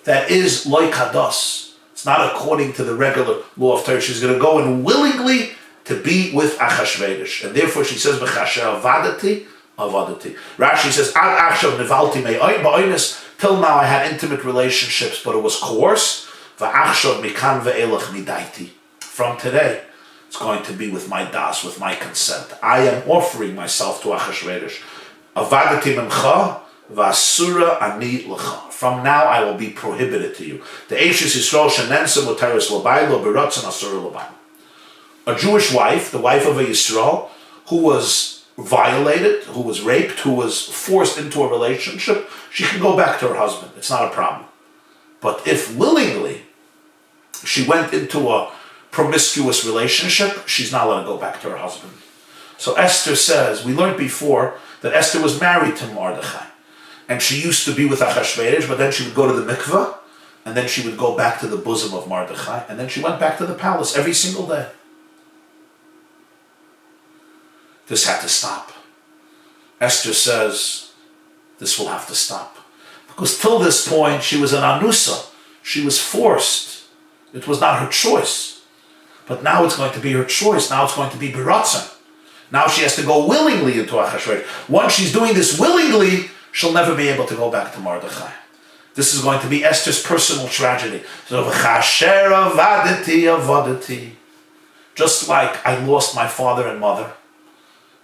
that is loy kados. It's not according to the regular law of Torah. She's going to go in willingly to be with Achashverosh. And therefore she says, B'chasher avadati, avadati. Rashi says, Ad achshav nivalti me'oin ba'oinus. Till now I had intimate relationships, but it was coarse. V'achshav mikan ve'elach midaiti. From today, it's going to be with my das, with my consent. I am offering myself to Achashverosh. Avadati memcha, v'asura ani l'cha. From now I will be prohibited to you. The Eishes Yisrael shenensa muteris l'baylo b'rotzen asura l'baylo. A Jewish wife, the wife of a Yisrael, who was violated, who was raped, who was forced into a relationship, she can go back to her husband. It's not a problem. But if willingly she went into a promiscuous relationship, she's not allowed to go back to her husband. So Esther says, we learned before that Esther was married to Mordechai. And she used to be with Achashverosh, but then she would go to the mikveh, and then she would go back to the bosom of Mordechai, and then she went back to the palace every single day. This had to stop. Esther says, this will have to stop. Because till this point, she was an anusa. She was forced. It was not her choice. But now it's going to be her choice. Now it's going to be biratzon. Now she has to go willingly into Achashverosh. Once she's doing this willingly, she'll never be able to go back to Mordechai. This is going to be Esther's personal tragedy. So, v'chasher avadati avadati. Just like I lost my father and mother.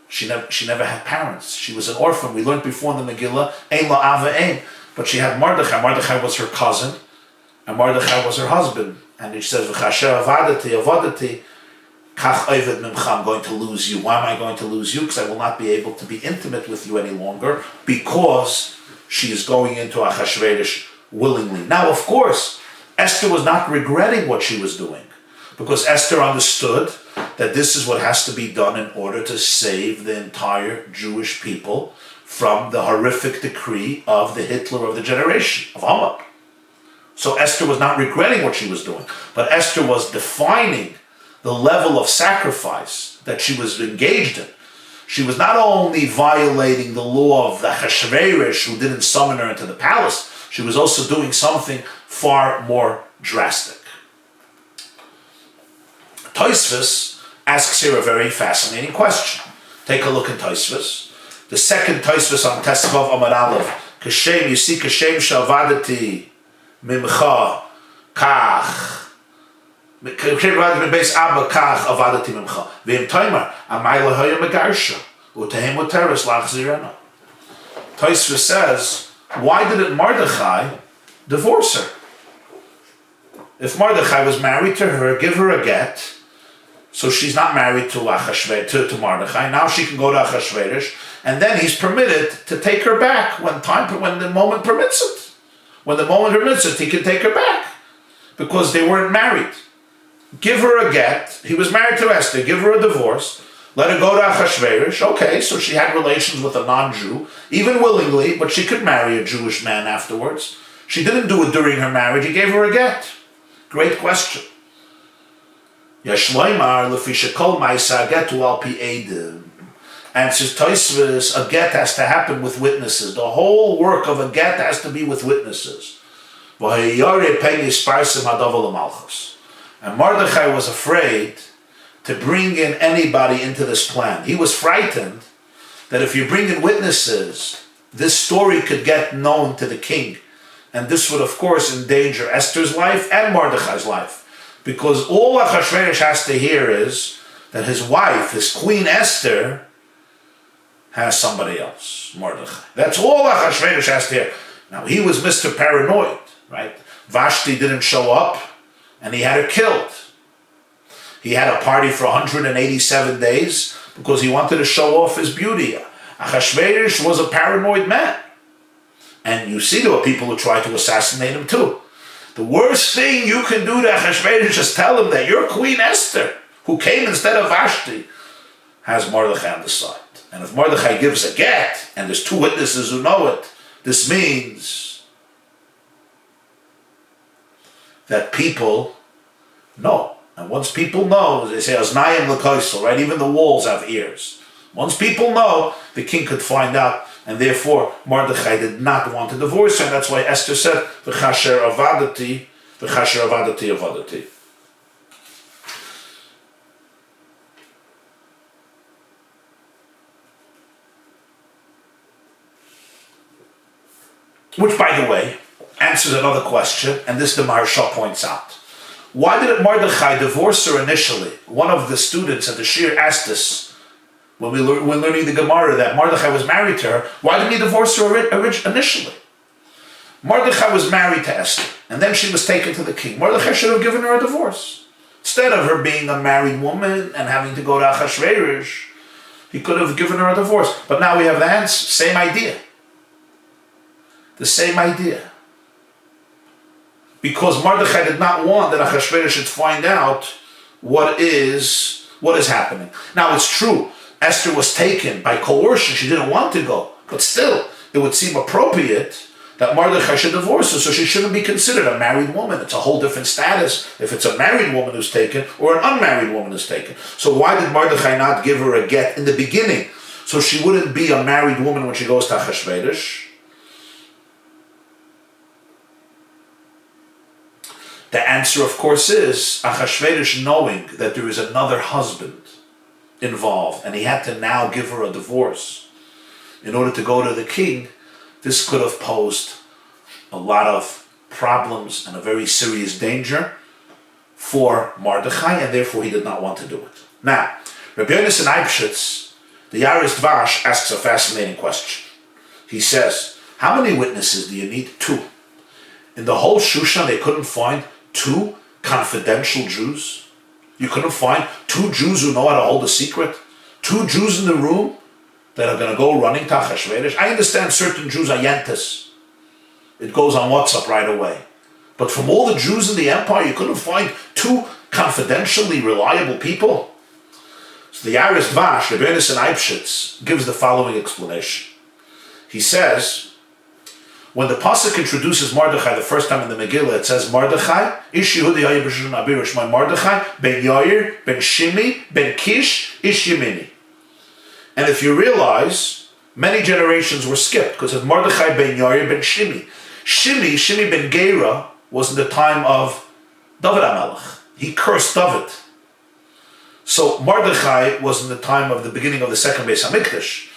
She never had parents. She was an orphan. We learned before in the Megillah, ein lo ava ein. But she had Mordechai. Mordechai was her cousin, and Mordechai was her husband. And he says, v'chasher avadati avadati. Kach oived mimcha, I'm going to lose you. Why am I going to lose you? Because I will not be able to be intimate with you any longer, because she is going into Achashverosh willingly. Now, of course, Esther was not regretting what she was doing, because Esther understood that this is what has to be done in order to save the entire Jewish people from the horrific decree of the Hitler of the generation, of Haman. So Esther was not regretting what she was doing, but Esther was defining the level of sacrifice that she was engaged in. She was not only violating the law of the Achashverosh, who didn't summon her into the palace, she was also doing something far more drastic. Tosfos asks here a very fascinating question. Take a look at Tosfos. The second Tosfos on Tesvav Amar Aleph. Kashem, you see, Kashem shavadati mimcha kach. Tosfos says, why didn't Mordechai divorce her? If Mordechai was married to her, give her a get, so she's not married to Mordechai. Now she can go to Achashverosh, and then he's permitted to take her back when the moment permits it. When the moment permits it, he can take her back, because they weren't married. Give her a get. He was married to Esther. Give her a divorce. Let her go to Achashverosh. Okay, so she had relations with a non-Jew, even willingly, but she could marry a Jewish man afterwards. She didn't do it during her marriage. He gave her a get. Great question. Yashloimar lefishakol ma'isa getu al pi edim. Answers Tosfos, a get has to happen with witnesses. The whole work of a get has to be with witnesses. V'hayare pei yisparsim hadav l'malchus. And Mordechai was afraid to bring in anybody into this plan. He was frightened that if you bring in witnesses, this story could get known to the king. And this would, of course, endanger Esther's life and Mordechai's life. Because all Achashverosh has to hear is that his wife, his queen Esther, has somebody else, Mordechai. That's all Achashverosh has to hear. Now, he was Mr. Paranoid, right? Vashti didn't show up, and he had her killed. He had a party for 187 days, because he wanted to show off his beauty. Achashverosh was a paranoid man. And you see there were people who tried to assassinate him too. The worst thing you can do to Achashverosh is tell him that your Queen Esther, who came instead of Vashti, has Mordechai on the side. And if Mordechai gives a get, and there's 2 witnesses who know it, this means that people know. And once people know, they say, Aznayim l'koisel, right? Even the walls have ears. Once people know, the king could find out, and therefore Mordechai did not want to divorce her, and that's why Esther said, V'chasher avadati avadati. Which, by the way, answers another question, and this the Maharsha points out. Why did Mordechai divorce her initially? One of the students at the Shir asked us, when learning the Gemara, that Mordechai was married to her. Why didn't he divorce her initially? Mordechai was married to Esther, and then she was taken to the king. Mordechai should have given her a divorce. Instead of her being a married woman and having to go to Achashverosh, he could have given her a divorce. But now we have the answer, same idea. The same idea. Because Mordechai did not want that Achashverosh should find out what is happening. Now it's true, Esther was taken by coercion, she didn't want to go. But still, it would seem appropriate that Mordechai should divorce her, so she shouldn't be considered a married woman. It's a whole different status if it's a married woman who's taken or an unmarried woman who's taken. So why did Mordechai not give her a get in the beginning? So she wouldn't be a married woman when she goes to Achashverosh. The answer, of course, is Achashverosh, knowing that there is another husband involved, and he had to now give her a divorce in order to go to the king. This could have posed a lot of problems and a very serious danger for Mordechai, and therefore he did not want to do it. Now, Rabbi Yonasan Eibshitz, the Yaris Dvash, asks a fascinating question. He says, how many witnesses do you need? 2. In the whole Shushan, they couldn't find 2 confidential Jews. You couldn't find 2 Jews who know how to hold a secret. 2 Jews in the room that are going to go running to Achashverosh. I understand certain Jews are yentas. It goes on WhatsApp right away. But from all the Jews in the empire, you couldn't find 2 confidentially reliable people. So the Yaris Dvash, Rabbi Yonasan Eibshitz, gives the following explanation. He says, when the pasuk introduces Mordechai the first time in the Megillah, it says Mordechai, Ish Yehudi Yair B'Shon Abir my Mordechai, Ben Yair, Ben Shimi, Ben Kish, Ish Yemini. And if you realize, many generations were skipped because of Mordechai Ben Yair Ben Shimi. Shimi Ben Gera was in the time of David HaMelech. He cursed David. So Mordechai was in the time of the beginning of the second Beis HaMikdash.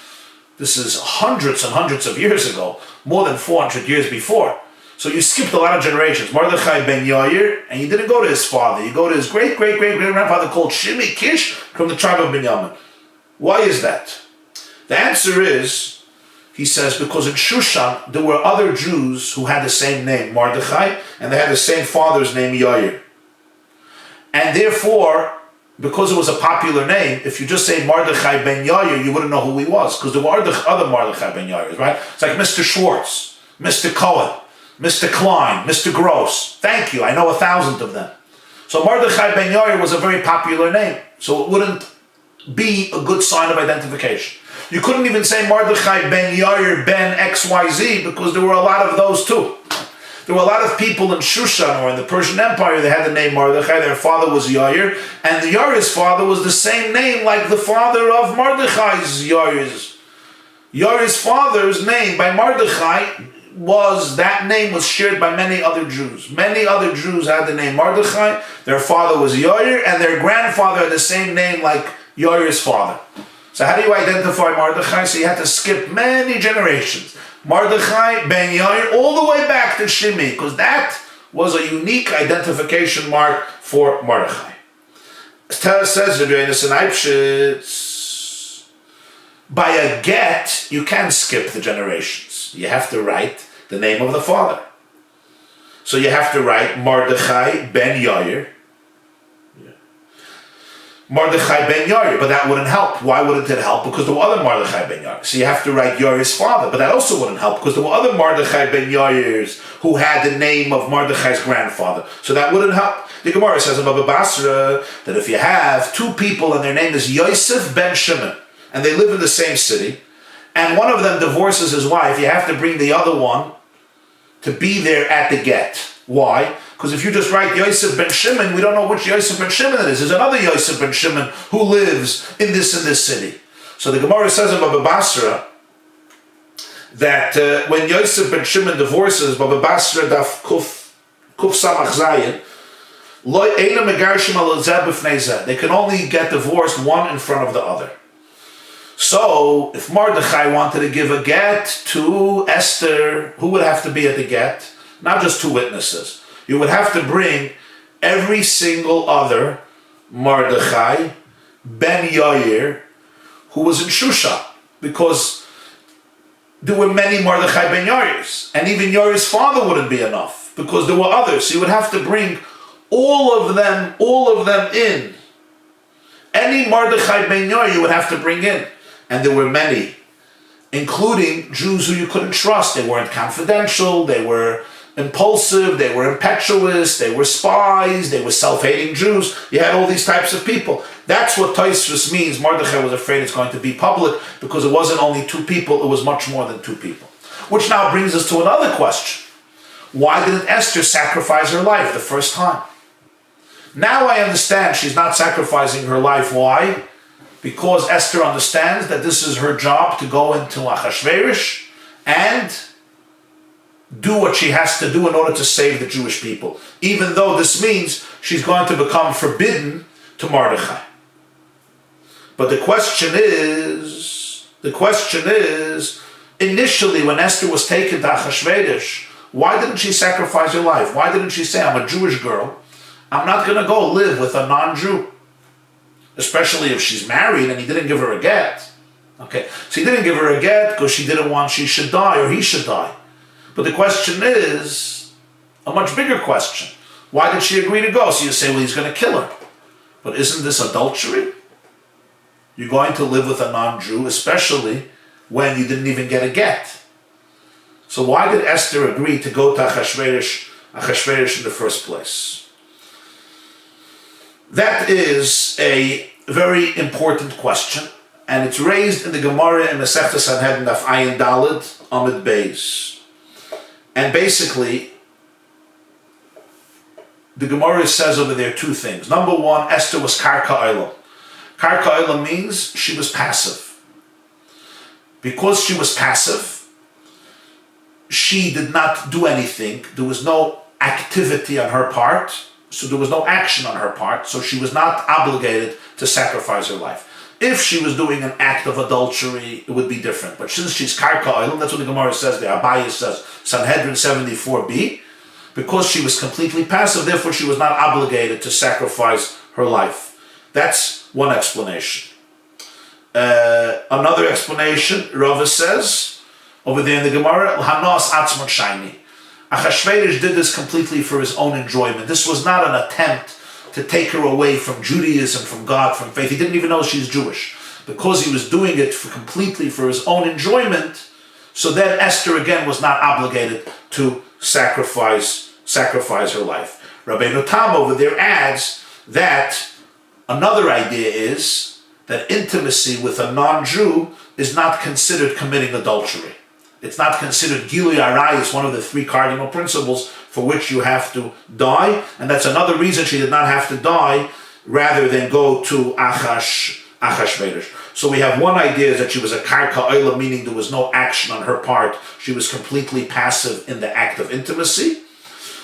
This is hundreds and hundreds of years ago, more than 400 years before. So you skipped a lot of generations. Mordechai ben Yair, and you didn't go to his father. You go to his great-great-great-grandfather called Shimi Kish from the tribe of Binyamin. Why is that? The answer is, he says, because in Shushan, there were other Jews who had the same name, Mordechai, and they had the same father's name, Yair. And therefore, because it was a popular name, if you just say Mordechai ben Yair, you wouldn't know who he was, because there were other Mordechai ben Yair, right? It's like Mr. Schwartz, Mr. Cohen, Mr. Klein, Mr. Gross. Thank you, I know 1,000 of them. So Mordechai ben Yair was a very popular name, so it wouldn't be a good sign of identification. You couldn't even say Mordechai ben Yair ben XYZ, because there were a lot of those too. There were a lot of people in Shushan or in the Persian Empire that had the name Mordechai. Their father was Yair, and the Yair's father was the same name like the father of Mordechai's Yair's. Yair's father's name by Mordechai that name was shared by many other Jews. Many other Jews had the name Mordechai. Their father was Yair, and their grandfather had the same name like Yair's father. So how do you identify Mordechai? So you had to skip many generations. Mordechai ben Yair all the way back to Shimi, because that was a unique identification mark for Mordechai. Says Rabbi Yonasan Eibshitz, by a get, you can't skip the generations. You have to write the name of the father. So you have to write Mordechai ben Yair. Mordechai ben Yair, but that wouldn't help. Why wouldn't it help? Because there were other Mordechai ben Yair. So you have to write Yair's father, but that also wouldn't help because there were other Mordechai ben Yairs who had the name of Mordechai's grandfather. So that wouldn't help. The Gemara says in Baba Basra that if you have two people and their name is Yosef ben Shimon, and they live in the same city, and one of them divorces his wife, you have to bring the other one to be there at the get. Why? Because if you just write Yosef ben Shimon, we don't know which Yosef ben Shimon it is. There's another Yosef ben Shimon who lives in this city. So the Gemara says in Baba Basra that when Yosef ben Shimon divorces, Baba Basra daf kuf samach zayin, they can only get divorced one in front of the other. So if Mordechai wanted to give a get to Esther, who would have to be at the get? Not just two witnesses. You would have to bring every single other Mordechai ben Yair who was in Shusha, because there were many Mordechai ben Yairs, and even Yair's father wouldn't be enough because there were others. So you would have to bring all of them in. Any Mordechai ben Yair you would have to bring in, and there were many, including Jews who you couldn't trust. They weren't confidential. They were impulsive, they were impetuous, they were spies, they were self-hating Jews. You had all these types of people. That's what Tosfos means. Mordechai was afraid it's going to be public because it wasn't only two people, it was much more than two people. Which now brings us to another question. Why didn't Esther sacrifice her life the first time? Now I understand she's not sacrificing her life. Why? Because Esther understands that this is her job to go into Achashverosh and do what she has to do in order to save the Jewish people, even though this means she's going to become forbidden to Mordechai. But the question is, initially when Esther was taken to Achashverosh, why didn't she sacrifice her life? Why didn't she say, I'm a Jewish girl, I'm not going to go live with a non-Jew? Especially if she's married and he didn't give her a get. Okay, so he didn't give her a get because she didn't want she should die or he should die. But the question is a much bigger question. Why did she agree to go? So you say, well, he's going to kill her. But isn't this adultery? You're going to live with a non-Jew, especially when you didn't even get a get. So why did Esther agree to go to Achashverosh in the first place? That is a very important question, and it's raised in the Gemara in Masechta Sanhedrin Daf Ayin Daled Amud Beis. And basically, the Gemara says over there two things. Number one, Esther was karka olam. Karka olam means she was passive. Because she was passive, she did not do anything. There was no activity on her part, so there was no action on her part, so she was not obligated to sacrifice her life. If she was doing an act of adultery, it would be different. But since she's karka olam, that's what the Gemara says there. Abaye says, Sanhedrin 74b, because she was completely passive, therefore she was not obligated to sacrifice her life. That's one explanation. Another explanation, Rava says, over there in the Gemara, Hanas atzmon shayni. Achashverosh did this completely for his own enjoyment. This was not an attempt to take her away from Judaism, from God, from faith. He didn't even know she's Jewish. Because he was doing it completely for his own enjoyment, so then Esther again was not obligated to sacrifice her life. Rabbi Tam over there adds that another idea is that intimacy with a non-Jew is not considered committing adultery. It's not considered Gilui Arayis, one of the three cardinal principles for which you have to die, and that's another reason she did not have to die rather than go to Achashverosh. So we have one idea is that she was a karka oila, meaning there was no action on her part. She was completely passive in the act of intimacy.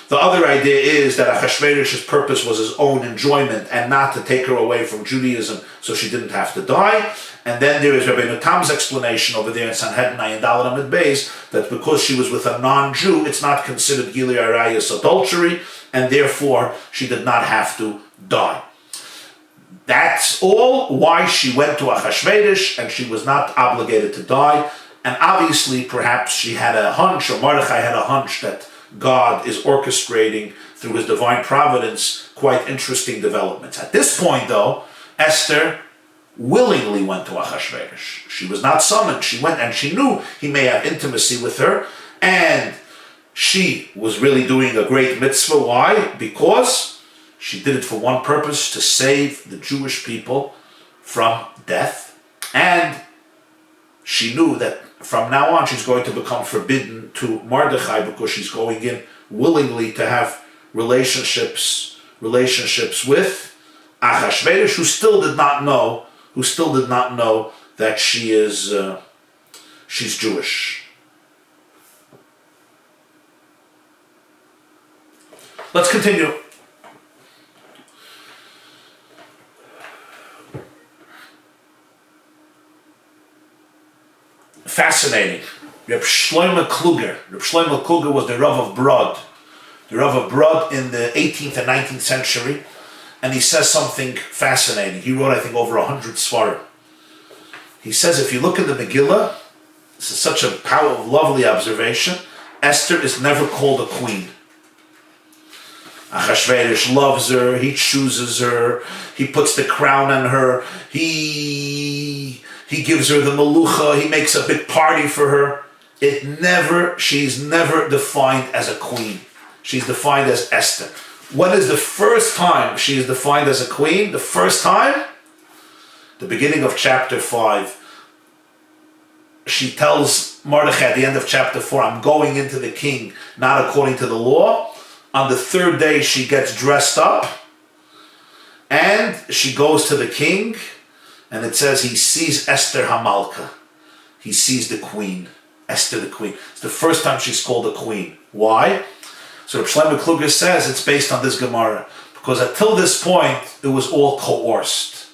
The other idea is that Achashverosh's purpose was his own enjoyment and not to take her away from Judaism, so she didn't have to die. And then there is Rabbi Tam's explanation over there in Sanhedrin Ayin Daled Amud Beis that because she was with a non-Jew, it's not considered Gilui Arayis adultery, and therefore she did not have to die. That's all why she went to Achashverosh, and she was not obligated to die. And obviously, perhaps she had a hunch, or Mordechai had a hunch, that God is orchestrating through his divine providence quite interesting developments. At this point, though, Esther willingly went to Achashverosh. She was not summoned. She went, and she knew he may have intimacy with her, and she was really doing a great mitzvah. Why? Because she did it for one purpose, to save the Jewish people from death. And she knew that from now on she's going to become forbidden to Mordechai, because she's going in willingly to have relationships with Achashverosh, who still did not know that she's Jewish. Let's continue. Fascinating. Reb Shlomo Kluger. Reb Shlomo Kluger was the Rav of Brod. The Rav of Brod in the 18th and 19th century. And he says something fascinating. He wrote, I think, over 100 svarim. He says, if you look in the Megillah, this is such a powerful, lovely observation, Esther is never called a queen. Achashverosh loves her, he chooses her, he puts the crown on her, he gives her the melucha, he makes a big party for her. She's never defined as a queen. She's defined as Esther. When is the first time she is defined as a queen? The first time? The beginning of chapter 5. She tells Mordechai at the end of chapter 4, I'm going into the king, not according to the law. On the third day, she gets dressed up and she goes to the king, and it says he sees Esther Hamalka. He sees the queen, Esther the queen. It's the first time she's called a queen. Why? So Reb Shlomo Kluger says it's based on this Gemara, because until this point, it was all coerced.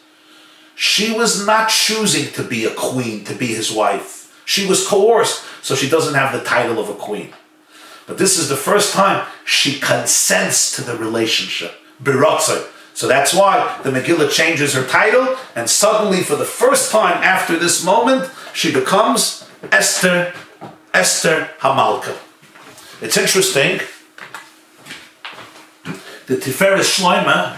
She was not choosing to be a queen, to be his wife. She was coerced, so she doesn't have the title of a queen. But this is the first time she consents to the relationship. Biratzah. So that's why the Megillah changes her title, and suddenly, for the first time after this moment, she becomes Esther Hamalka. It's interesting. The Tiferes Shloima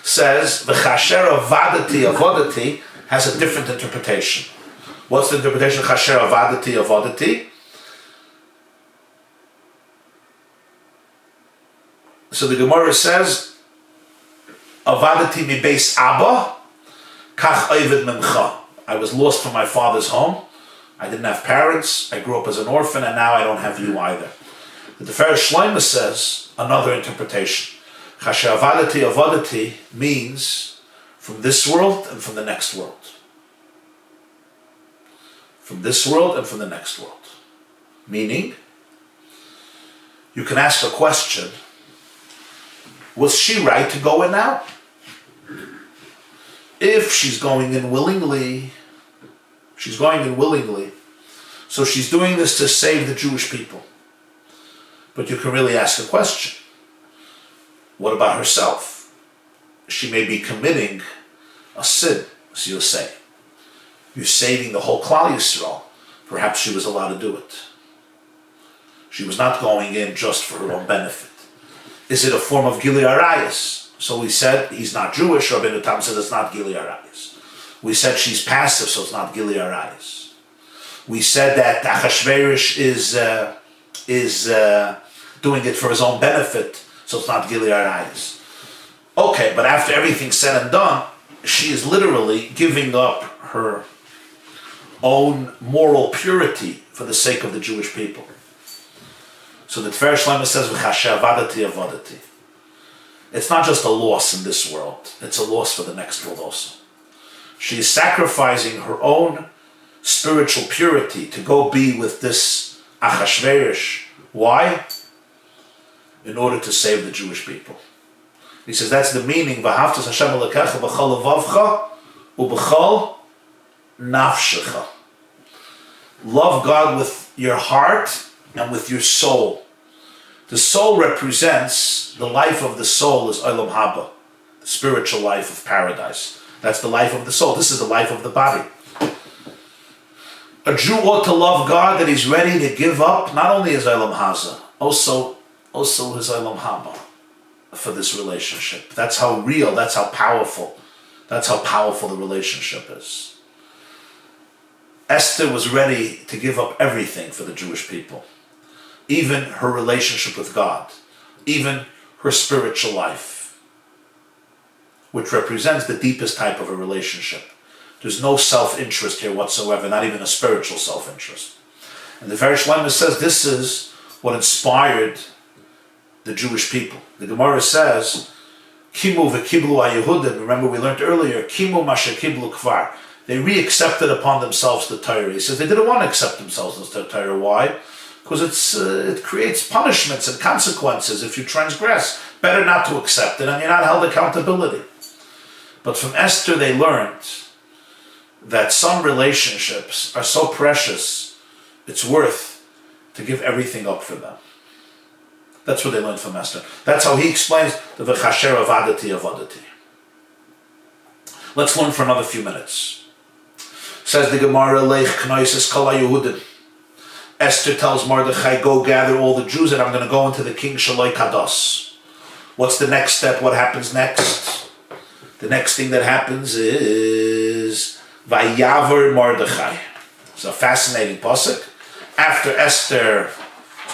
says, V'chasher avadati has a different interpretation. What's the interpretation of Chasher avadati? So the Gemara says, Avadati mi beis Abba, kach oived memcha. I was lost from my father's home. I didn't have parents. I grew up as an orphan, and now I don't have you either. The Tiferes Shloima says another interpretation. Chasher avadati means from this world and from the next world. From this world and from the next world. Meaning, you can ask a question, was she right to go in now? If she's going in willingly, so she's doing this to save the Jewish people. But you can really ask a question. What about herself? She may be committing a sin, as you'll say. You're saving the whole Klal Yisrael. Perhaps she was allowed to do it. She was not going in just for her own benefit. Is it a form of Gilui Arayos? So we said he's not Jewish. Rabbi Tam says it's not Gilui Arayos. We said she's passive, so it's not Gilui Arayos. We said that Achashverosh is doing it for his own benefit, so it's not Gilui Arayos. Okay, but after everything's said and done, she is literally giving up her own moral purity for the sake of the Jewish people. So the Tiferes Shloima says, "V'chasher avadati." It's not just a loss in this world; it's a loss for the next world also. She is sacrificing her own spiritual purity to go be with this Achashverosh. Why? In order to save the Jewish people. He says that's the meaning. V'havtas Hashem Elokecha b'chol levavcha u'b'chol nafshecha. Love God with your heart and with your soul. The soul represents, the life of the soul is Olam Haba, the spiritual life of paradise. That's the life of the soul. This is the life of the body. A Jew ought to love God that he's ready to give up not only his Olam Haza, also his Olam Haba for this relationship. That's how real, that's how powerful That's how powerful the relationship is. Esther was ready to give up everything for the Jewish people. Even her relationship with God. Even her spiritual life. Which represents the deepest type of a relationship. There's no self-interest here whatsoever, not even a spiritual self-interest. And the Ver Shlomo says this is what inspired the Jewish people. The Gemara says, Kimu v'kiblu ha-Yehudim, remember we learned earlier, Kimu masha kiblu kvar. They re-accepted upon themselves the Torah. He says they didn't want to accept themselves the Torah. Why? Because it creates punishments and consequences if you transgress. Better not to accept it, and you're not held accountability. But from Esther they learned that some relationships are so precious, it's worth to give everything up for them. That's what they learned from Esther. That's how he explains the v'chasher avadati avadati. Let's learn for another few minutes. Says the Gemara, Leich Knoises Kol HaYehudim. Esther tells Mordechai, go gather all the Jews and I'm going to go into the king Shaloi Kados. What's the next step? What happens next? The next thing that happens is Vayavar Mordechai. It's a fascinating pasuk. After Esther,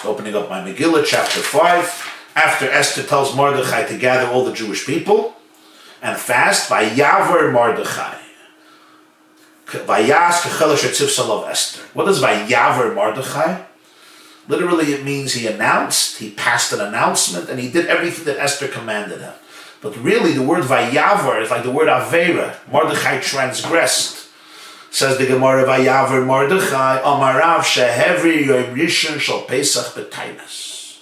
opening up my Megillah, chapter 5, after Esther tells Mordechai to gather all the Jewish people and fast, Vayavar Mordechai. Vayas kechelesh etzivsal of Esther. What does Vayavar Mordechai? Literally it means he announced, he passed an announcement, and he did everything that Esther commanded him. But really the word Vayavar is like the word Avera. Mordechai transgressed. Says the Gemara, Vayavar Mordechai, Amarav shehevri yom rishon shel Pesach b'tainas.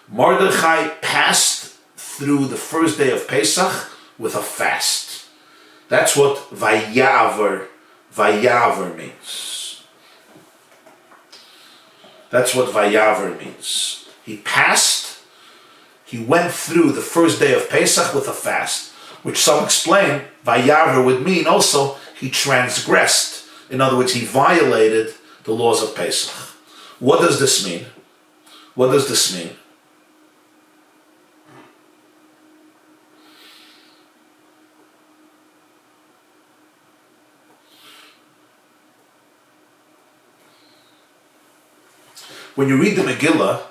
Mordechai passed through the first day of Pesach with a fast. That's what Vayavar means. That's what Vayavar means. He passed, he went through the first day of Pesach with a fast, which some explain Vayavar would mean also he transgressed. In other words, he violated the laws of Pesach. What does this mean? What does this mean? When you read the Megillah,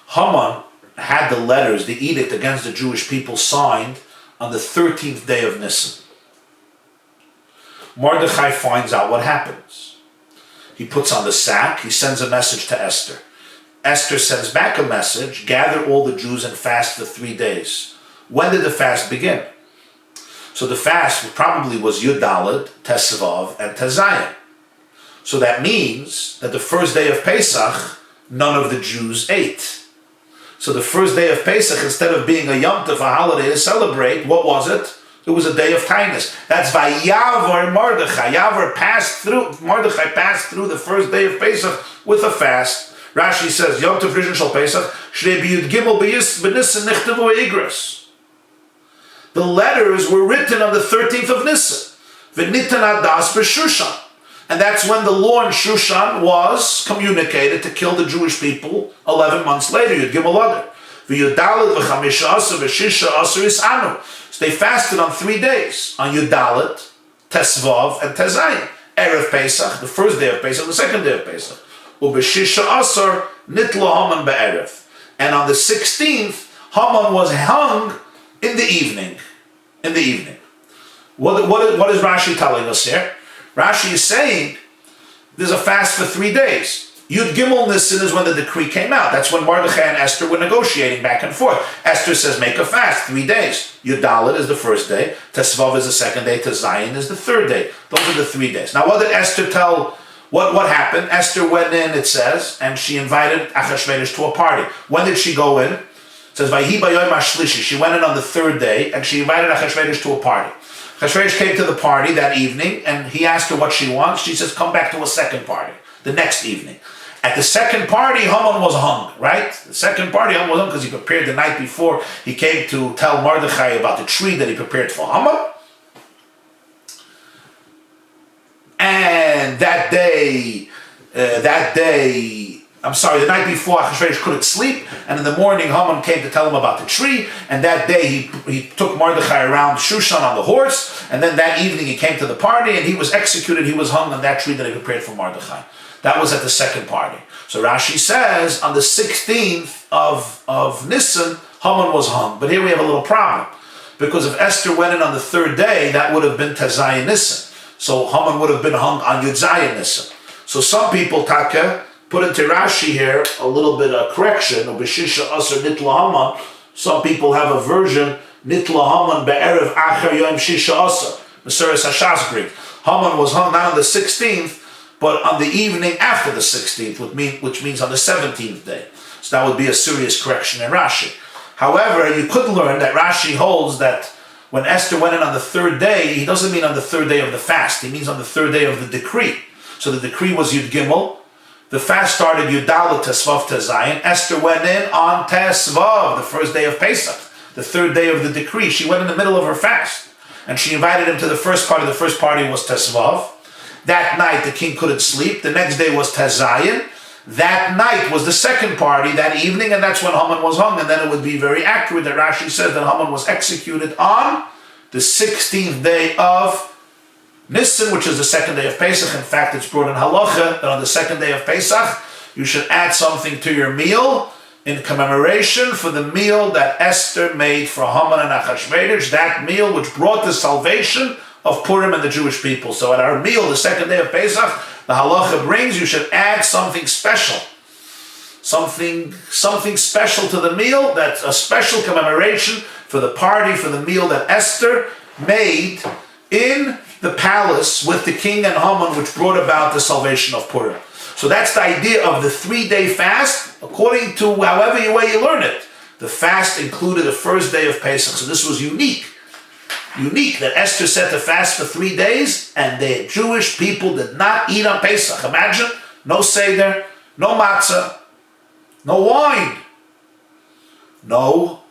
Haman had the letters, the edict against the Jewish people signed on the 13th day of Nisan. Mordechai finds out what happens. He puts on the sack, he sends a message to Esther. Esther sends back a message, gather all the Jews and fast for 3 days. When did the fast begin? So the fast probably was Yud-Dalet, Tesvav, and Tezayim. So that means that the first day of Pesach, none of the Jews ate. So the first day of Pesach, instead of being a Yom Tov, a holiday to celebrate, what was it? It was a day of kindness. That's Vayavar Mordechai. Mordechai passed through the first day of Pesach with a fast. Rashi says, Yom Tov Rishon Shel Pesach, Shnei B'Yud Gimel B'Nissen Nichtavu Igros. The letters were written on the 13th of Nisan. V'nitan Adas B'Shushan. And that's when the law in Shushan was communicated to kill the Jewish people 11 months later. Yud Gimel Adar. V'Yud-Dalet v'Chamisha Asar v'Shisha Asar Is'anu. So they fasted on 3 days. On Yud-Dalet, Tesvav, and Tezayim. Erev Pesach, the first day of Pesach, the second day of Pesach. U'B'Shisha Asar Nitla Haman Be'erev. And on the 16th, Haman was hung in the evening. In the evening. What is Rashi telling us here? Rashi is saying there's a fast for 3 days. Yud Gimel Nisan is when the decree came out. That's when Mordechai and Esther were negotiating back and forth. Esther says make a fast, 3 days. Yud-Dalet is the first day. Tesvav is the second day. Tezayin is the third day. Those are the 3 days. Now what did Esther tell? What happened? Esther went in, it says, and she invited Achashverosh to a party. When did she go in? It says, Vayhi b'yom hashlishi. She went in on the 3rd day and she invited Achashverosh to a party. Achashverosh came to the party that evening and he asked her what she wants. She says, come back to a second party, the next evening. At the second party, Haman was hung, right? The second party, Haman was hung because he prepared the night before. He came to tell Mordechai about the tree that he prepared for Haman. And that day, the night before Achashverosh couldn't sleep, and in the morning Haman came to tell him about the tree, and that day he took Mordechai around Shushan on the horse, and then that evening he came to the party, and he was executed, he was hung on that tree that he prepared for Mordechai. That was at the second party. So Rashi says, on the 16th of Nisan, Haman was hung. But here we have a little problem, because if Esther went in on the third day, that would have been Tezayin Nisan. So Haman would have been hung on Yudzayin Nisan. So some people, Taka, put into Rashi here a little bit of correction, or B'shisha Asr Nitla Haman. Some people have a version, Nitla Haman Be'erev Acher Yom Shisha Asr. Mesuras Hashas brings. Haman was hung not on the 16th, but on the evening after the 16th, which means on the 17th day. So that would be a serious correction in Rashi. However, you could learn that Rashi holds that when Esther went in on the third day, he doesn't mean on the third day of the fast, he means on the third day of the decree. So the decree was Yud Gimel, the fast started Yud Dalet Tesvav Tezayin, Esther went in on Tesvav, the first day of Pesach, the third day of the decree. She went in the middle of her fast, and she invited him to the first party. The first party was Tesvav. That night the king couldn't sleep. The next day was Tezayin. That night was the second party, that evening, and that's when Haman was hung. And then it would be very accurate that Rashi says that Haman was executed on the 16th day of Nisan, which is the second day of Pesach. In fact, it's brought in halacha that on the second day of Pesach, you should add something to your meal in commemoration for the meal that Esther made for Haman and Achashverosh, that meal which brought the salvation of Purim and the Jewish people. So at our meal, the second day of Pesach, the halacha brings you should add something special. Something special to the meal, that's a special commemoration for the party, for the meal that Esther made in the palace with the king and Haman, which brought about the salvation of Purim. So that's the idea of the 3-day fast, according to however way you learn it. The fast included the first day of Pesach, so this was unique that Esther said to fast for 3 days, and the Jewish people did not eat on Pesach. Imagine, no Seder, no matzah, no wine, no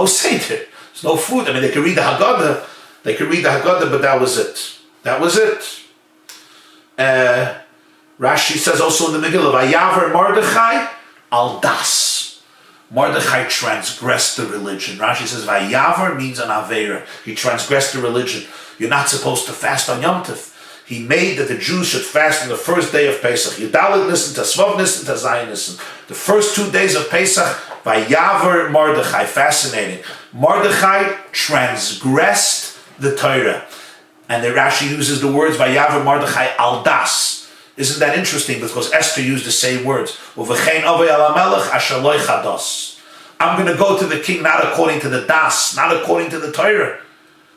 Seder, there's no food. I mean, they could read the Haggadah, but that was it. Rashi says also in the Megillah, Vayaver Mordechai al das. Mordechai transgressed the religion. Rashi says, Vayavar means an Aveira. He transgressed the religion. You're not supposed to fast on Yom Tov. He made that the Jews should fast on the first day of Pesach. Yudalit Nisan, Tesvav Nisan, Tezayin Nisan. The first 2 days of Pesach, Vayavar Mordechai. Fascinating. Mordechai transgressed the Torah. And the Rashi uses the words Vayavar Mordechai al das. Isn't that interesting? Because Esther used the same words. I'm going to go to the king not according to the das, not according to the Torah.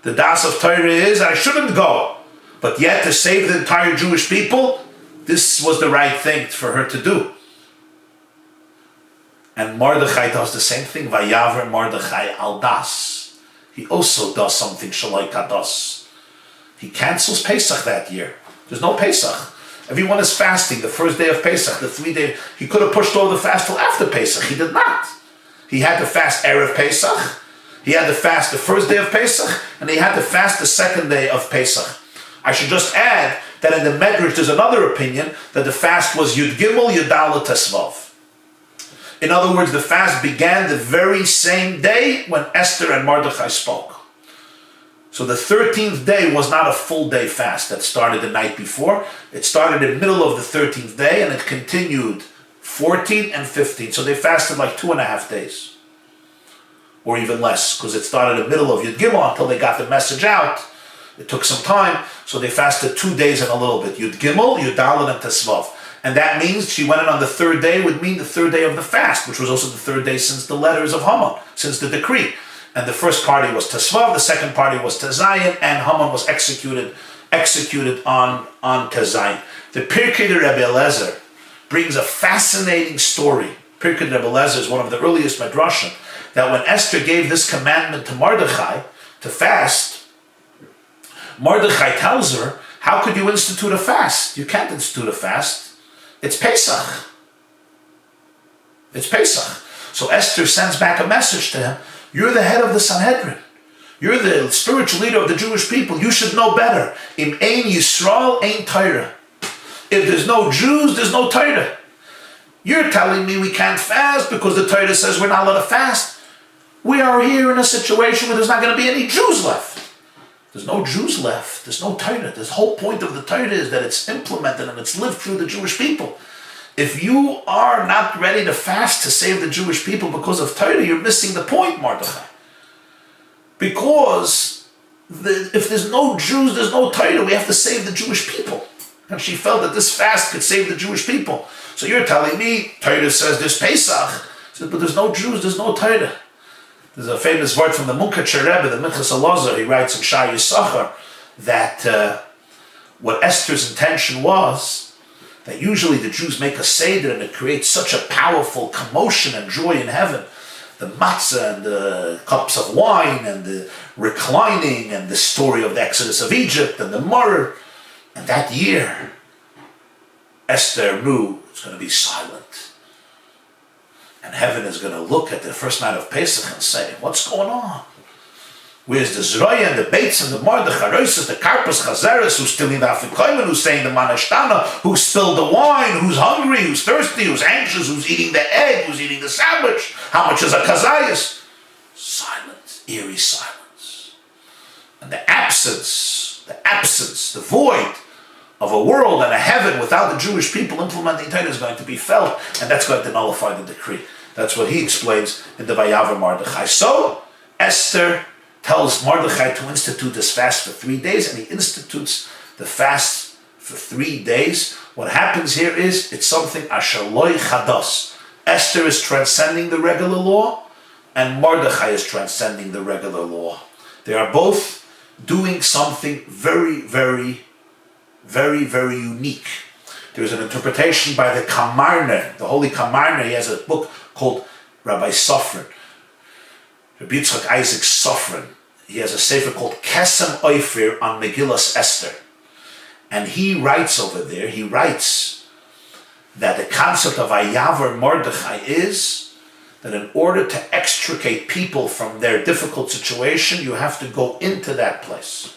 The das of Torah is I shouldn't go. But yet to save the entire Jewish people, this was the right thing for her to do. And Mordechai does the same thing. Vayaver Mordechai al das. He also does something shaloi kados. He cancels Pesach that year. There's no Pesach. Everyone is fasting the first day of Pesach, the 3-day. He could have pushed over the fast till after Pesach. He did not. He had to fast Erev Pesach. He had to fast the first day of Pesach, and he had to fast the second day of Pesach. I should just add that in the Medrash there's another opinion that the fast was Yud Gimel, Yud Dalet Tesvav. In other words, the fast began the very same day when Esther and Mordechai spoke. So the 13th day was not a full day fast that started the night before. It started in the middle of the 13th day and it continued 14 and 15. So they fasted like 2.5 days. Or even less, because it started in the middle of Yud Gimel until they got the message out. It took some time, so they fasted 2 days and a little bit. Yud Gimel, Yud Dalet, and Tesvav. And that means she went in on the third day would mean the third day of the fast, which was also the third day since the letters of Haman, since the decree. And the first party was Tesvav, the second party was Tezayin, and Haman was executed on Tezayin. The Pirkei de Rabbi Eliezer brings a fascinating story. Pirkei de Rabbi Eliezer is one of the earliest Midrashim, that when Esther gave this commandment to Mordechai to fast, Mordechai tells her, how could you institute a fast? You can't institute a fast. It's Pesach. It's Pesach. So Esther sends back a message to him. You're the head of the Sanhedrin. You're the spiritual leader of the Jewish people. You should know better. Im ein Yisrael, ein Torah. If there's no Jews, there's no Torah. You're telling me we can't fast because the Torah says we're not allowed to fast. We are here in a situation where there's not going to be any Jews left. There's no Jews left. There's no Torah. The whole point of the Torah is that it's implemented and it's lived through the Jewish people. If you are not ready to fast to save the Jewish people because of Torah, you're missing the point, Mordechai. Because if there's no Jews, there's no Torah, we have to save the Jewish people. And she felt that this fast could save the Jewish people. So you're telling me, Torah says there's Pesach. She said, but there's no Jews, there's no Torah. There's a famous word from the Munkatcher Rebbe, the Minchas Elazar. He writes in Shai Yisachar that what Esther's intention was, that usually the Jews make a Seder and it creates such a powerful commotion and joy in heaven. The matzah and the cups of wine and the reclining and the story of the Exodus of Egypt and the myrrh. And that year, Esther knew it's going to be silent. And heaven is going to look at the first night of Pesach and say, what's going on? Where's the Zroya and the Bates and the Mar, the Charosis, the Karpas, Chazeres, who's stealing the Afikoyman, who's saying the Manashtana, who spilled the wine, who's hungry, who's thirsty, who's anxious, who's eating the egg, who's eating the sandwich, how much is a kazayas? Silence, eerie silence. And the absence, the void of a world and a heaven without the Jewish people implementing Torah is going to be felt, and that's going to nullify the decree. That's what he explains in the Vayavar Mordechai. So, Esther tells Mordechai to institute this fast for 3 days, and he institutes the fast for 3 days. What happens here is, it's something ashaloi chados. Esther is transcending the regular law, and Mordechai is transcending the regular law. They are both doing something very, very, very, very unique. There's an interpretation by the Kamarner, the holy Kamarner. He has a book called Rabbi Sofrin, Rabbi Yitzchak Isaac Sofrin. He has a sefer called Kesem Oifir on Megillas Esther. And he writes over there, he writes that the concept of Ayavar Mordechai is that in order to extricate people from their difficult situation, you have to go into that place.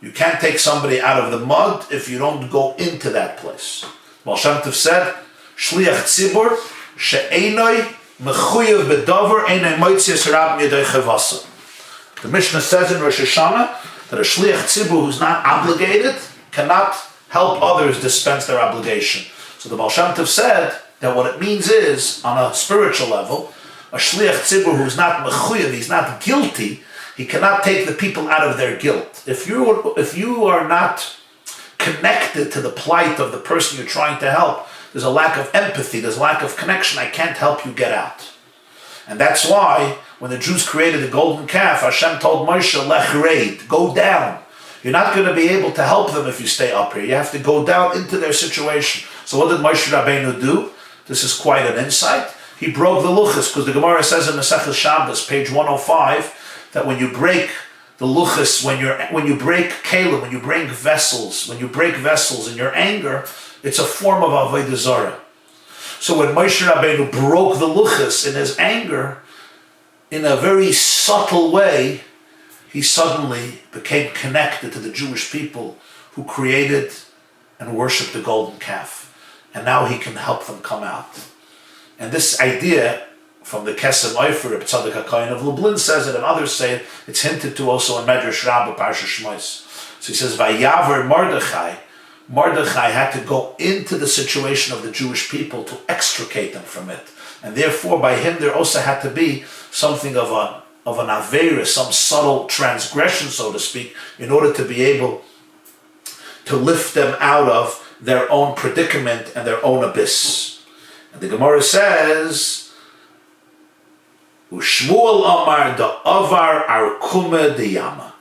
You can't take somebody out of the mud if you don't go into that place. Baal Shem Tov said, Shliach Tzibur, she'enoi mechuyev bedover, enoi moitzias rab yedei chevasa. The Mishnah says in Rosh Hashanah that a Shliach Tzibur who's not obligated cannot help others dispense their obligation. So the Baal Shem Tov said that what it means is, on a spiritual level, a Shliach Tzibur who's not mechuyev, he's not guilty, he cannot take the people out of their guilt. If you are not connected to the plight of the person you're trying to help, there's a lack of empathy, there's a lack of connection. I can't help you get out. And that's why when the Jews created the golden calf, Hashem told Moshe, Lech reid, go down. You're not going to be able to help them if you stay up here. You have to go down into their situation. So what did Moshe Rabbeinu do? This is quite an insight. He broke the luchas, because the Gemara says in Masechus Shabbos, page 105, that when you break the luchas, when you break kelim, when you break vessels in your anger, it's a form of avodah zarah. So when Moshe Rabbeinu broke the luchas in his anger, in a very subtle way, he suddenly became connected to the Jewish people who created and worshipped the golden calf. And now he can help them come out. And this idea from the Kesem Oifir, Reb Tzadok HaKohen of Lublin says it, and others say it, it's hinted to also in Medrash Rabbah, Parsha Shmos. So he says, Vayavar Mordechai, Mordechai had to go into the situation of the Jewish people to extricate them from it. And therefore, by him, there also had to be something of an Aveira, some subtle transgression, so to speak, in order to be able to lift them out of their own predicament and their own abyss. And the Gemara says, Ushmuel Amar da Avar Arkume de Yama.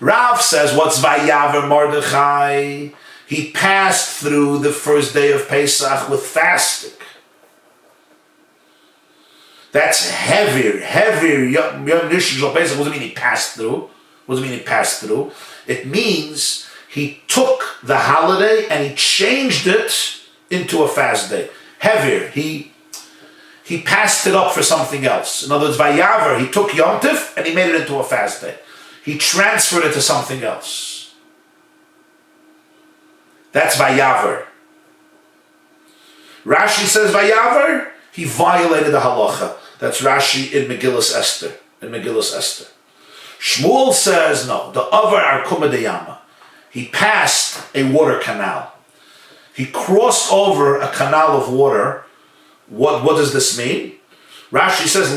Rav says, what's Vayavar Mordechai? He passed through the first day of Pesach with fasting. That's heavier. Yom Nishan Shal Pesach. What does it mean he passed through? What does it mean he passed through? It means he took the holiday and he changed it into a fast day. Heavier. He passed it up for something else. In other words, Vayavar, he took Yom Tif and he made it into a fast day. He transferred it to something else. That's Vayavar. Rashi says Vayavar, he violated the halacha. That's Rashi in Megillas Esther. Shmuel says no. The Avar Arkuma de Yama. He passed a water canal. He crossed over a canal of water. What does this mean? Rashi says,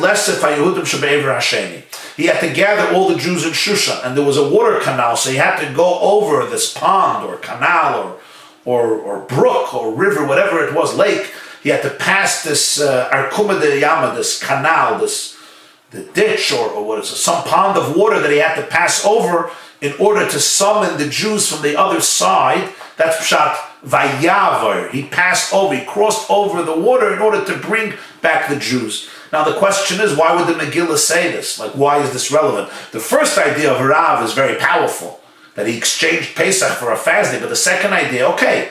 he had to gather all the Jews in Shushan, and there was a water canal, so he had to go over this pond or canal or brook or river, whatever it was, lake. He had to pass this Arkuma de Yama, this canal, the ditch or what is it, some pond of water that he had to pass over in order to summon the Jews from the other side. That's Pshat Vayavar. He passed over, he crossed over the water in order to bring back the Jews. Now the question is, why would the Megillah say this? Like, why is this relevant? The first idea of Rav is very powerful, that he exchanged Pesach for a fast day. But the second idea, okay,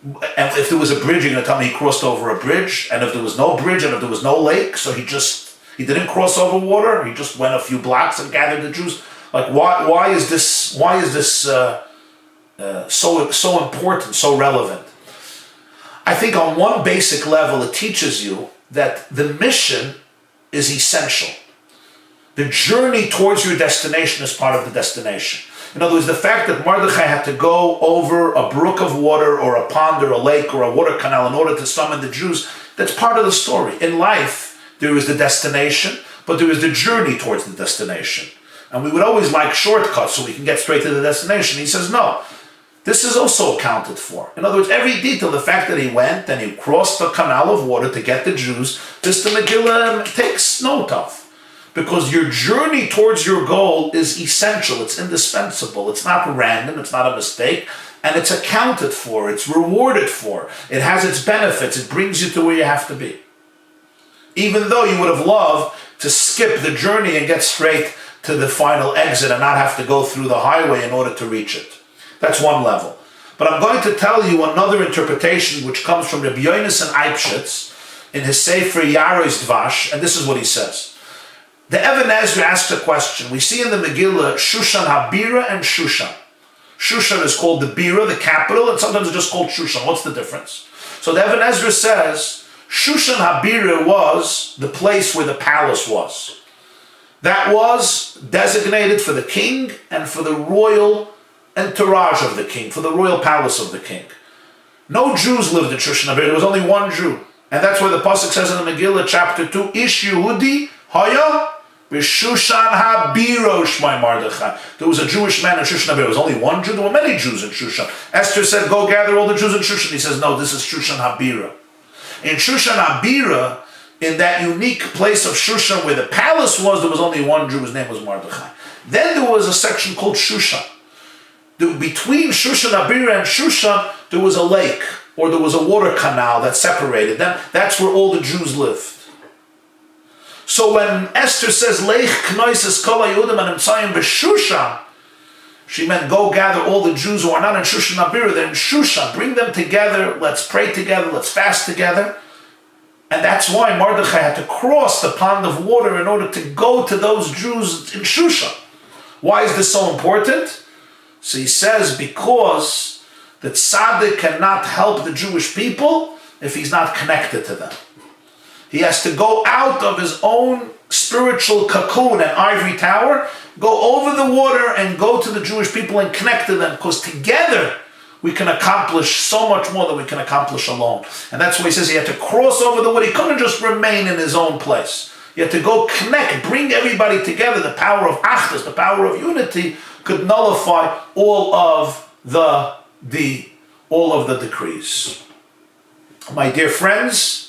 and if there was a bridge, you're going to tell me he crossed over a bridge, and if there was no bridge and if there was no lake, so he didn't cross over water, he just went a few blocks and gathered the Jews. Like, why is this so important, so relevant? I think on one basic level it teaches you that the mission is essential. The journey towards your destination is part of the destination. In other words, the fact that Mordechai had to go over a brook of water or a pond or a lake or a water canal in order to summon the Jews, that's part of the story. In life, there is the destination, but there is the journey towards the destination. And we would always like shortcuts so we can get straight to the destination. He says, no, this is also accounted for. In other words, every detail, the fact that he went and he crossed the canal of water to get the Jews, this the Megillah takes note of. Because your journey towards your goal is essential, it's indispensable, it's not random, it's not a mistake, and it's accounted for, it's rewarded for, it has its benefits, it brings you to where you have to be. Even though you would have loved to skip the journey and get straight to the final exit and not have to go through the highway in order to reach it. That's one level. But I'm going to tell you another interpretation which comes from Rabbi Yonasan Eibschitz in his Sefer Yarois Dvash, and this is what he says. The Even Ezra asks a question. We see in the Megillah Shushan HaBira and Shushan. Shushan is called the Bira, the capital, and sometimes it's just called Shushan. What's the difference? So the Even Ezra says Shushan HaBira was the place where the palace was. That was designated for the king and for the royal entourage of the king, for the royal palace of the king. No Jews lived in Shushan HaBira. There was only one Jew. And that's why the Pasuk says in the Megillah, chapter 2, Ish Yehudi Haya B'Shushan HaBira Shmai Mardechai. There was a Jewish man in Shushan HaBira. There was only one Jew. There were many Jews in Shushan. Esther said, go gather all the Jews in Shushan. He says, no, this is Shushan HaBira. In Shushan HaBira, in that unique place of Shushan where the palace was, there was only one Jew. His name was Mardechai. Then there was a section called Shushan. Between Shushan HaBira and Shushan, there was a lake, or there was a water canal that separated them. That's where all the Jews lived. So when Esther says, Leich Knoises Kol HaYehudim HaNimtzayim B'Shushan, she meant go gather all the Jews who are not in Shushan HaBira, they're in Shushan. Bring them together, let's pray together, let's fast together. And that's why Mordechai had to cross the pond of water in order to go to those Jews in Shushan. Why is this so important? So he says, because the tzaddik cannot help the Jewish people if he's not connected to them. He has to go out of his own spiritual cocoon and ivory tower, go over the water and go to the Jewish people and connect to them, because together we can accomplish so much more than we can accomplish alone. And that's why he says he had to cross over the water. He couldn't just remain in his own place. He had to go connect, bring everybody together. The power of achdus, the power of unity, could nullify all of the decrees. My dear friends,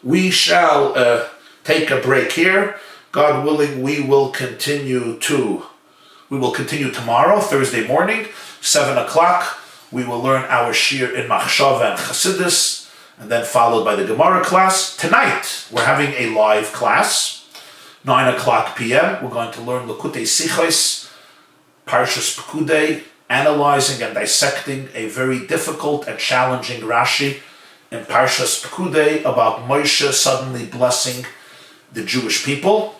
we shall take a break here. God willing, we will continue tomorrow, Thursday morning, 7 o'clock. We will learn our shir in Machshava and Chassidus, and then followed by the Gemara class. Tonight, we're having a live class, 9 o'clock p.m. We're going to learn Lekutei Sichos, Parshas Pekudei, analyzing and dissecting a very difficult and challenging Rashi in Parshas Pekudei about Moshe suddenly blessing the Jewish people.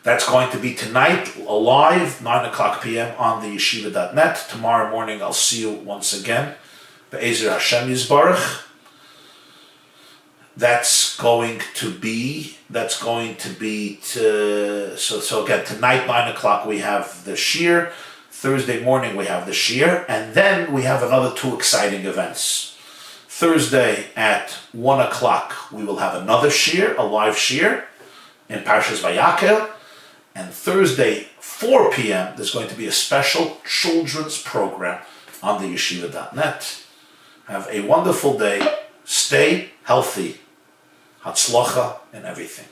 That's going to be tonight, live, 9 o'clock p.m. on the yeshiva.net. Tomorrow morning I'll see you once again. Be'ezer Hashem Yisbarach. That's going to be so again, tonight 9 o'clock we have the shiur. Thursday morning we have the shiur, and then we have another two exciting events. Thursday at 1 o'clock we will have another shiur, a live shiur in Parshas Vayakel, and Thursday 4 p.m. there's going to be a special children's program on the yeshiva.net. Have a wonderful day. Stay healthy. Hatzlacha and everything.